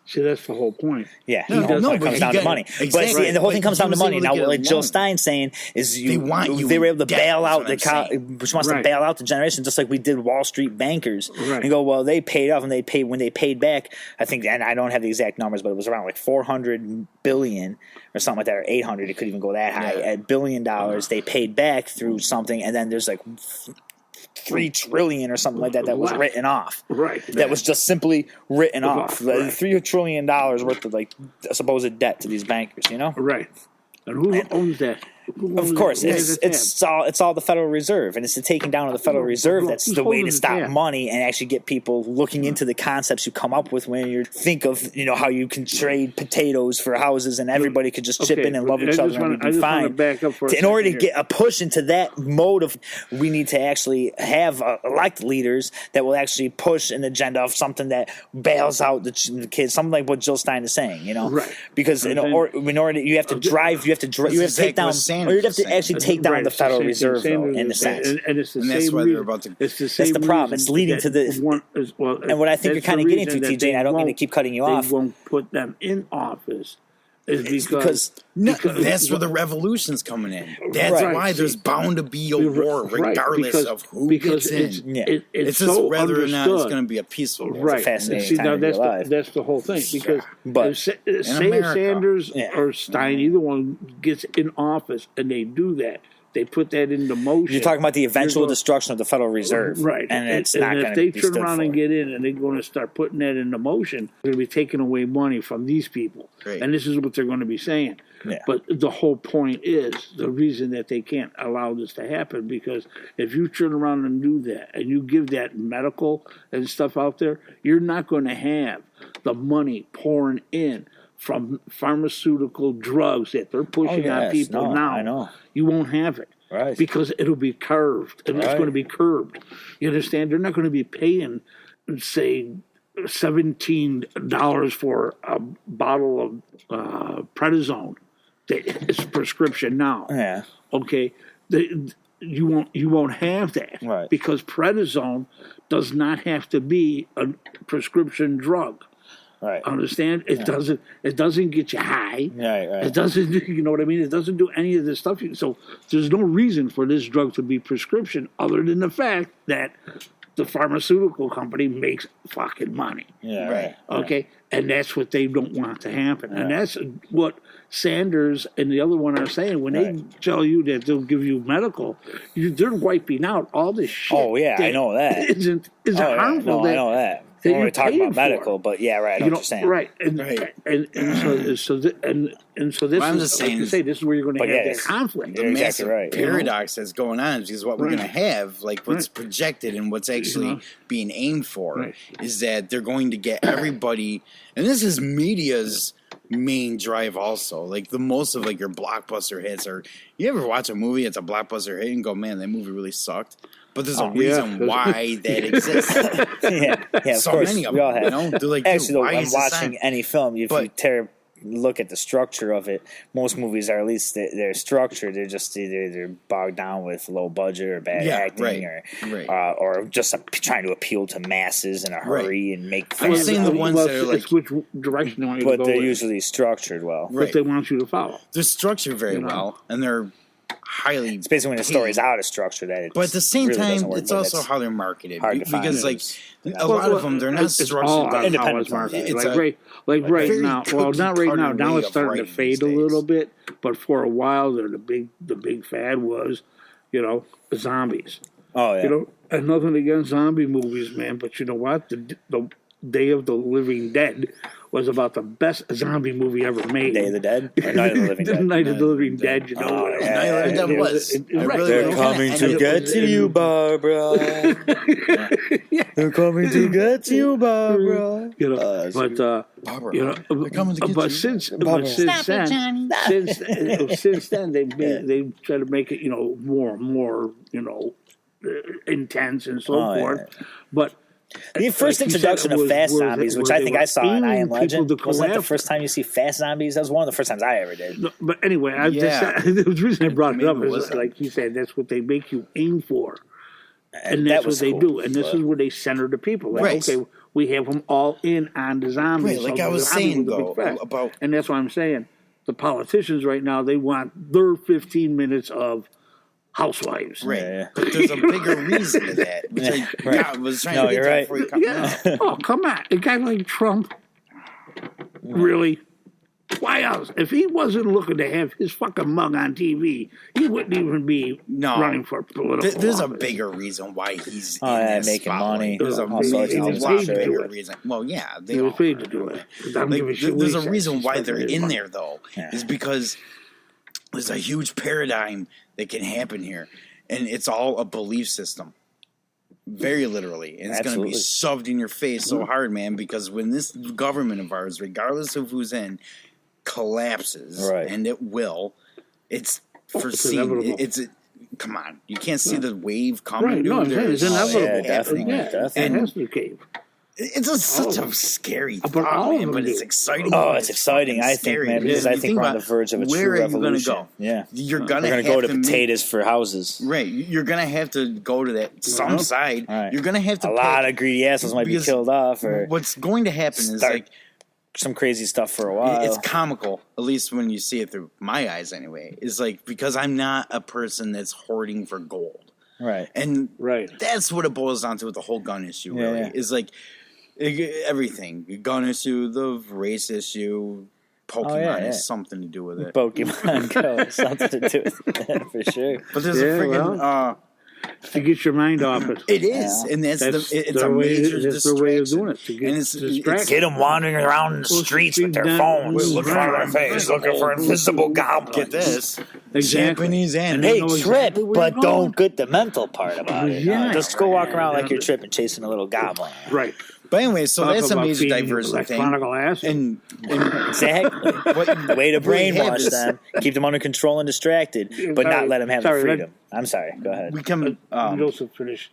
See, that's the whole point. Yeah, No, it no, comes but you down to get- money. But exactly. see, and the whole thing Like, comes down to you was money. able to Now, get a like Jill loan. Stein saying is They want you they were able to dead, bail is out what the I'm saying. she wants to Right. bail out the generation just like we did Wall Street bankers. Right. And go, well, they paid off and when they paid back, I think, and I don't have the exact numbers, but it was around like $400 billion or something like that, or 800. It could even go that high. Yeah. $1 billion they paid back through something, and then there's like $3 trillion or something like that was Wow. written off. Right. That was just simply written off. Right. $3 trillion worth of like supposed debt to these bankers, Right. And who owns that? Who owns Of course, that? Where does it it's all the Federal Reserve, and it's the taking down of the Federal Reserve that's the way to stop money and actually get people looking into the concepts you come up with when you think of how you can trade potatoes for houses and everybody could just chip Okay, in and love I each just other wanna- and I we'd be just wanna fine. back up for a In order to second get a push into that mode of, we need to actually have elect leaders that will actually push an agenda of something that bails out the kids, something like what Jill Stein is saying, Right. Because in And then- order you have to drive, you have to take exactly down, what Sanders or you have was to saying. actually take down Right, the it's Federal same thing. Reserve, though, Sanders in a is saying- sense. and it's the And that's same why they're reason. about to- It's the same the problem. reason It's leading that to the- one is, well, And what I think that's you're kinda the getting reason to, that TJ, they and I don't mean to won't- keep cutting you they off. won't put them in office is because That's where the revolution's coming in. That's Right. why there's bound to be a war, Right, regardless because- of who because gets in. Yeah. It's just so whether or not it's understood. going to be a peaceful war. Right. fascinating See, time now to be alive. that's the whole thing. Because But if say America. Sanders Yeah. or Stein, either one gets in office and they do that, they put that into motion. you're talking about the eventual You're going- destruction of the Federal Reserve, Right. And it's and not going if to they be turn stood around for. and get in and they're going to start putting that into motion, they're going to be taking away money from these people. Right. And this is what they're going to be saying. Yeah. But the whole point is the reason that they can't allow this to happen, because if you turn around and do that and you give that medical and stuff out there, you're not going to have the money pouring in from pharmaceutical drugs that they're pushing on yes. people No, now. I know. You won't have it. Right. Because it'll be curved and it's Right. going to be curbed. You understand? They're not going to be paying, say, $17 for a bottle of prednisone. It's prescription now. Yeah. Okay, you won't have that, Right. because prednisone does not have to be a prescription drug. Right. Understand? It doesn't get you high. Right. It doesn't, you know what I mean? It doesn't do any of this stuff. So there's no reason for this drug to be prescription other than the fact that the pharmaceutical company makes fucking money. Yeah. Right. Okay? And that's what they don't want to happen. And that's what Sanders and the other one are saying. When they tell you that they'll give you medical, they're wiping out all this shit. Oh, yeah, I know that. Isn't Oh, yeah. harmful. No, I know that. that When you're we're talking paying about medical, for. but yeah, right. I know what you're saying. Right, and Right. so this I'm is just like saying you is- say, this is where you're going to But have yes, that conflict. You're exactly massive right. paradox that's going on is what we're Right. going to have, like what's Right. projected and what's actually know? being aimed for, Right. is that they're going to get everybody, and this is media's main drive also. Like the most of like your blockbuster hits are. You ever watch a movie? It's a blockbuster hit and go, man, that movie really sucked. But there's a reason yeah. why that exists. yeah, of So course. many of we all them, have. you know? They're like, dude, Actually, though, why when is this watching on? any film, if you But- look at the structure of it, most movies are at least they're structured. They're just either they're bogged down with low budget or bad Yeah, acting, right. or just trying to appeal to masses in a hurry and make I'm fans. saying the ones that are it's which direction they want you to but go they're with, usually structured well. Right. that they want you to follow. They're structured very You know? well, and they're highly. It's basically when the story's out of structure that it. But at the same really time, doesn't work, it's but also it's how they're marketed. hard to find Because like those. a lot of them, they're not it's all structured. on Like, how independent it's marketed. films. Like right very now. Well, not right now. cookie-cutter Now way it's of starting to writing fade these a little days. bit. But for a while, the big fad was, zombies. Oh yeah. And nothing against zombie movies, man. But you know what? The Day of the Living Dead was about the best zombie movie ever made. Day of the Dead or Night of the Living Dead. Night of the Living Dead. You know. Oh, whatever. yeah. Night of the Living Dead was. I Right. really They're like coming that. to And get it to you, Barbara. They're coming to get to you, Barbara. Barbara, they're coming to get But you. since Barbara. since then they try to make it more and more intense and so Oh, forth. yeah. But The first like you introduction said, of fast was- zombies, which where I they think were I saw in I Am aiming Legend, people to wasn't that the collapse. first time you see fast zombies? That was one of the first times I ever did. But anyway, Yeah. the reason I brought it Maybe up it is was like you said, that's what they make you aim for. And that that's was what they cool, do. And this but- is where they center the people. Like, Right. okay, we have them all in on the zombies. Right, like So I was the zombies saying, was a big though, fact. about- And that's what I'm saying. The politicians right now, they want their 15 minutes of housewives. Right. Yeah. But there's a bigger reason to that, which I Right. was trying No, to get you're to right. before you come Yeah. Oh, come on. A guy like Trump, really? Why else? If he wasn't looking to have his fucking mug on TV, he wouldn't even be No. running for political There's a office. bigger reason why he's Oh, in yeah, this making spotlight. money. There's a All sorts of a things, lot I'm sure. bigger reason. Well, yeah, they He was all paid are. to do it. I don't Like, give a shit what there's he a says. reason He's why fucking they're his in money. there, though, Yeah. is because there's a huge paradigm that can happen here, and it's all a belief system. Very literally, and it's going to be Absolutely. shoved in your face so hard, man. Because when this government of ours, regardless of who's in, collapses, Right. and it will, it's foreseen. inevitable. Come on, you can't see the wave coming. Right, no, I'm dude. saying it's There's inevitable. yeah, definitely. Yeah, Definitely. it has to cave. It's such a scary But thought, all of man, them but do. it's exciting. Oh, it's exciting. fucking I think, scary. man, because Yeah, I you think we're on the about verge of a where true are you gonna revolution. go? Yeah. You're We're gonna going to have go to make- potatoes for houses. Right, you're gonna have to go to that some Well, side. right. You're gonna have to A lot pick- of greedy assholes might be because killed off or What's going to happen is start like some crazy stuff for a while. it's comical, at least when you see it through my eyes. Anyway, is like because I'm not a person that's hoarding for gold, Right. and Right. that's what it boils down to with the whole gun issue. Really, Yeah. is like everything: the gun issue, the race issue. Pokemon yeah. has something to do with it. Pokemon Go. Something to do with that for sure. But there's Yeah, a freaking well, to get your mind off it. it is, and that's That's it's their a way. major That's their way of distraction. doing it to get And it's- distracted. Get them wandering around in the Well, streets with their down- phones, Well, looking for right. their face, looking for invisible goblins. Get this, Exactly. Japanese anime. Hey, know trip, exactly where but you're going. don't get the mental part about it. Yeah. Just go walk around like Yeah. you're tripping, chasing a little goblin. Right. But anyway, so Talk that's a about major feeding diversion thing. electronic acid. And Exactly. what Way to we have brainwash is- them, keep them under control and distracted, but not Sorry. let them have Sorry, the let- freedom. I'm sorry. Go ahead. we come. Joseph finish.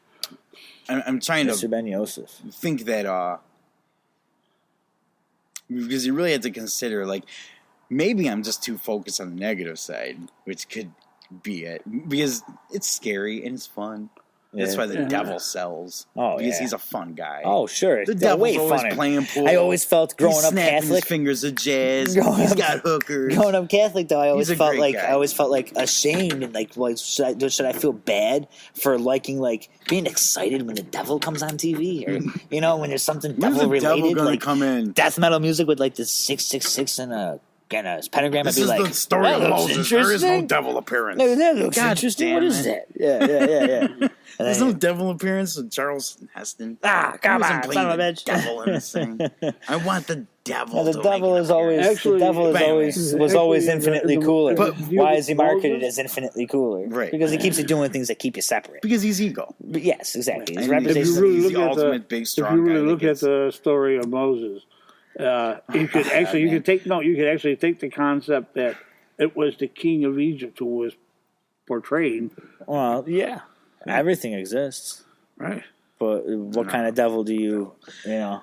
I'm trying Mr. to Ben Yosef. think that because you really have to consider like maybe I'm just too focused on the negative side, which could be it because it's scary and it's fun. That's Yeah. why the devil sells. Oh, because yeah. he's a fun guy. Oh, sure. the They're way devil's always funner. playing pool. I always felt growing He's up snapping his Catholic. fingers of jazz. Growing He's up- got hookers. Growing up Catholic, though, I always a felt great like guy. I always felt like ashamed and like should I feel bad for liking like being excited when the devil comes on TV or when there's something When's devil the devil related gonna like come in? death metal music with like the 666 and a and a pentagram, This I'd be is like, the story that of looks Moses. There is no interesting. devil appearance. No, that looks God interesting. What damn is it. that? Yeah. There's no devil appearance with Charles Heston. Ah, come He wasn't on, playing son of a the bitch. devil in this thing. I want the devil. The to devil make an is always appearance. Actually- the devil is But anyway. always was always Actually, infinitely cooler. But Why is he marketed Moses- as infinitely cooler? Right. Because he keeps you doing things that keep you separate. Because he's ego. But yes, exactly. His And If representation. you really He's look the at ultimate big, if strong you guy really that look gets- at the story of Moses, you could actually you man. could actually take the concept that it was the king of Egypt who was portrayed, Well, yeah, everything exists. right? But what kind of devil do you know?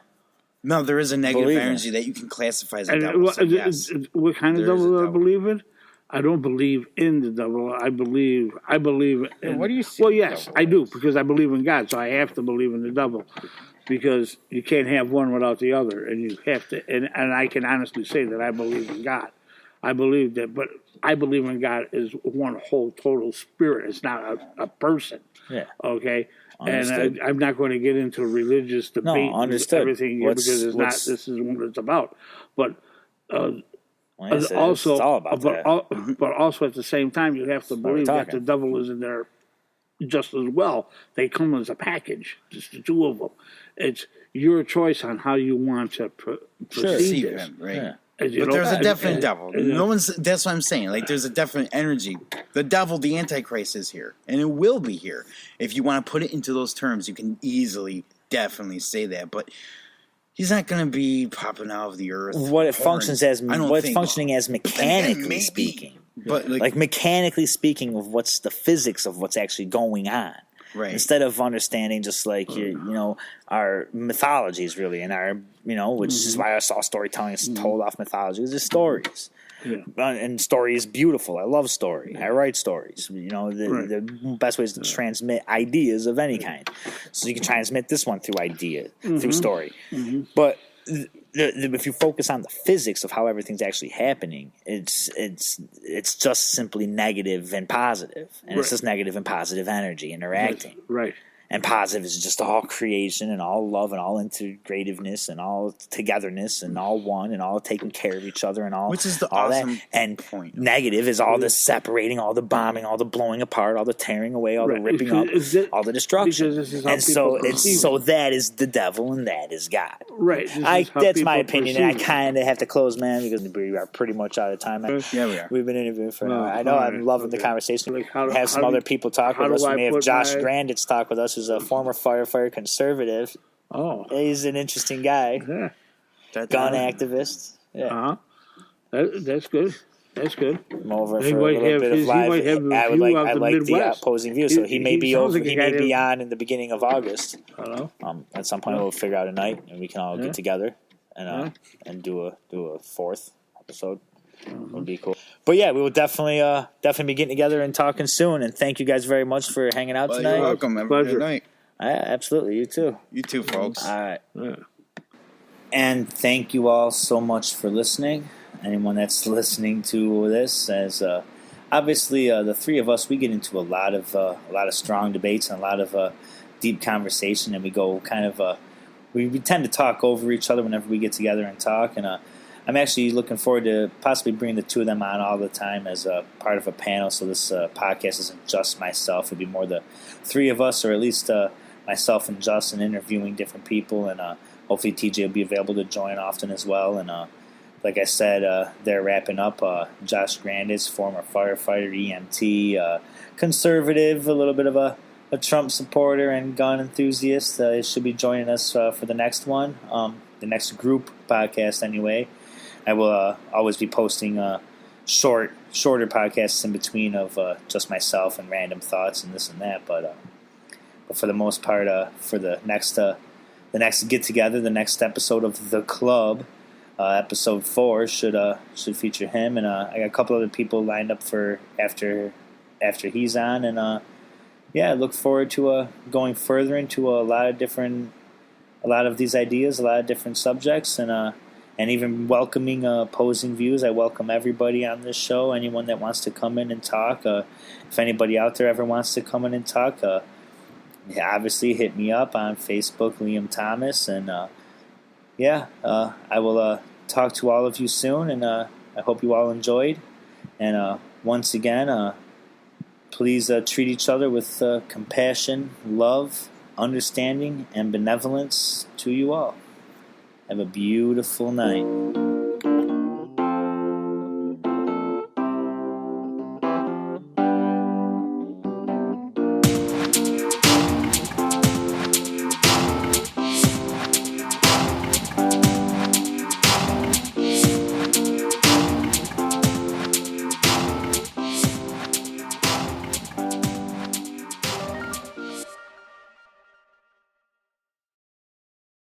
No, there is a negative Believe in. energy that you can classify as a And devil. So yes. what kind of there is devil a do I devil. believe in? I don't believe in the devil. I believe in. what do you see Well, the yes, devil I do because I believe in God, so I have to believe in the devil because you can't have one without the other, and you have to. And I can honestly say that I believe in God. I believe that, but I believe in God as one whole total spirit. It's not a person. Yeah. Okay. Understood. And I'm not going to get into religious debate understood. and everything here What's- because it's what's- not. This is what it's about. But Well, yes, also, it's all about that. but also at the same time, you have to what we're believe that talking. the devil is in there just as well. They come as a package, just the two of them. It's your choice on how you want to proceed See this. him, right? Yeah. And you But know, there's a and- definite and- devil. and- No one's. That's what I'm saying. Like there's a definite energy. The devil, the Antichrist, is here, and it will be here. If you want to put it into those terms, you can easily, definitely say that. But he's not going to be popping out of the earth. What it horns. functions as, I don't what it's think- functioning as then mechanically maybe. speaking. But Like mechanically speaking of what's the physics of what's actually going on. right. Instead of understanding just like our mythologies really and our which is why I saw storytelling is told off mythology. It's just stories. Yeah. And story is beautiful. I love story. I write stories. The best way is to transmit ideas of any kind. So you can transmit this one through idea, through story. But if you focus on the physics of how everything's actually happening, it's just simply negative and positive, and it's Right. just negative and positive energy interacting. Right. And positive is just all creation and all love and all integrativeness and all togetherness and all one and all taking care of each other and all Which is the all awesome that. And point. negative is all the separating, all the bombing, all the blowing apart, all the tearing away, all the Right. ripping up, Is it- all the destruction. because this is how And so people it's perceive so it. that is the devil and that is God. Right. This is how That's my people opinion, and I perceive it. kind of have to close, man, because we are pretty much out of time. Yeah, we are. We've been interviewing for an Oh, hour. I know all I'm right, loving the okay. conversation. Like, how do- have some how do- other people talk how with do us. We I may have put Josh my- Grandich talk with us, who's a former firefighter conservative. Oh. He's an interesting guy, Yeah. gun activist. Yeah, Uh huh. That's good. That's good. I'm over He for a might little have bit of his- he live. might have a I would view like, of I the like the Midwest. opposing view, so He- he may he be sounds over. like a He guy may be that- on in the beginning of August. I don't know. At some point, we'll figure out a night, and we can all Yeah. get together and do a fourth episode. Would be cool. But yeah, we will definitely be getting together and talking soon. And thank you guys very much for hanging out Well, tonight. you're welcome. Have a Pleasure. good night. Absolutely, you too. You too, folks. All right. Yeah. And thank you all so much for listening. Anyone that's listening to this, as obviously the three of us, we get into a lot of strong debates and a lot of deep conversation, and we go kind of we tend to talk over each other whenever we get together and talk. And I'm actually looking forward to possibly bringing the two of them on all the time as a part of a panel. So this podcast isn't just myself; it'd be more the three of us, or at least myself and Justin interviewing different people, and hopefully TJ will be available to join often as well. And like I said, they're wrapping up. Josh Grandis, former firefighter, EMT, conservative, a little bit of a Trump supporter and gun enthusiast. Should be joining us for the next one, the next group podcast anyway. I will always be posting shorter podcasts in between of just myself and random thoughts and this and that. But for the most part, for the next get together, the next episode of The Club, episode 4 should feature him, and I got a couple other people lined up for after he's on, and I look forward to going further into a lot of these ideas, a lot of different subjects, and even welcoming opposing views. I welcome everybody on this show, anyone that wants to come in and talk. If anybody out there ever wants to come in and talk, obviously hit me up on Facebook, Liam Thomas, and I will talk to all of you soon, and I hope you all enjoyed. And once again, please treat each other with compassion, love, understanding, and benevolence to you all. Have a beautiful night.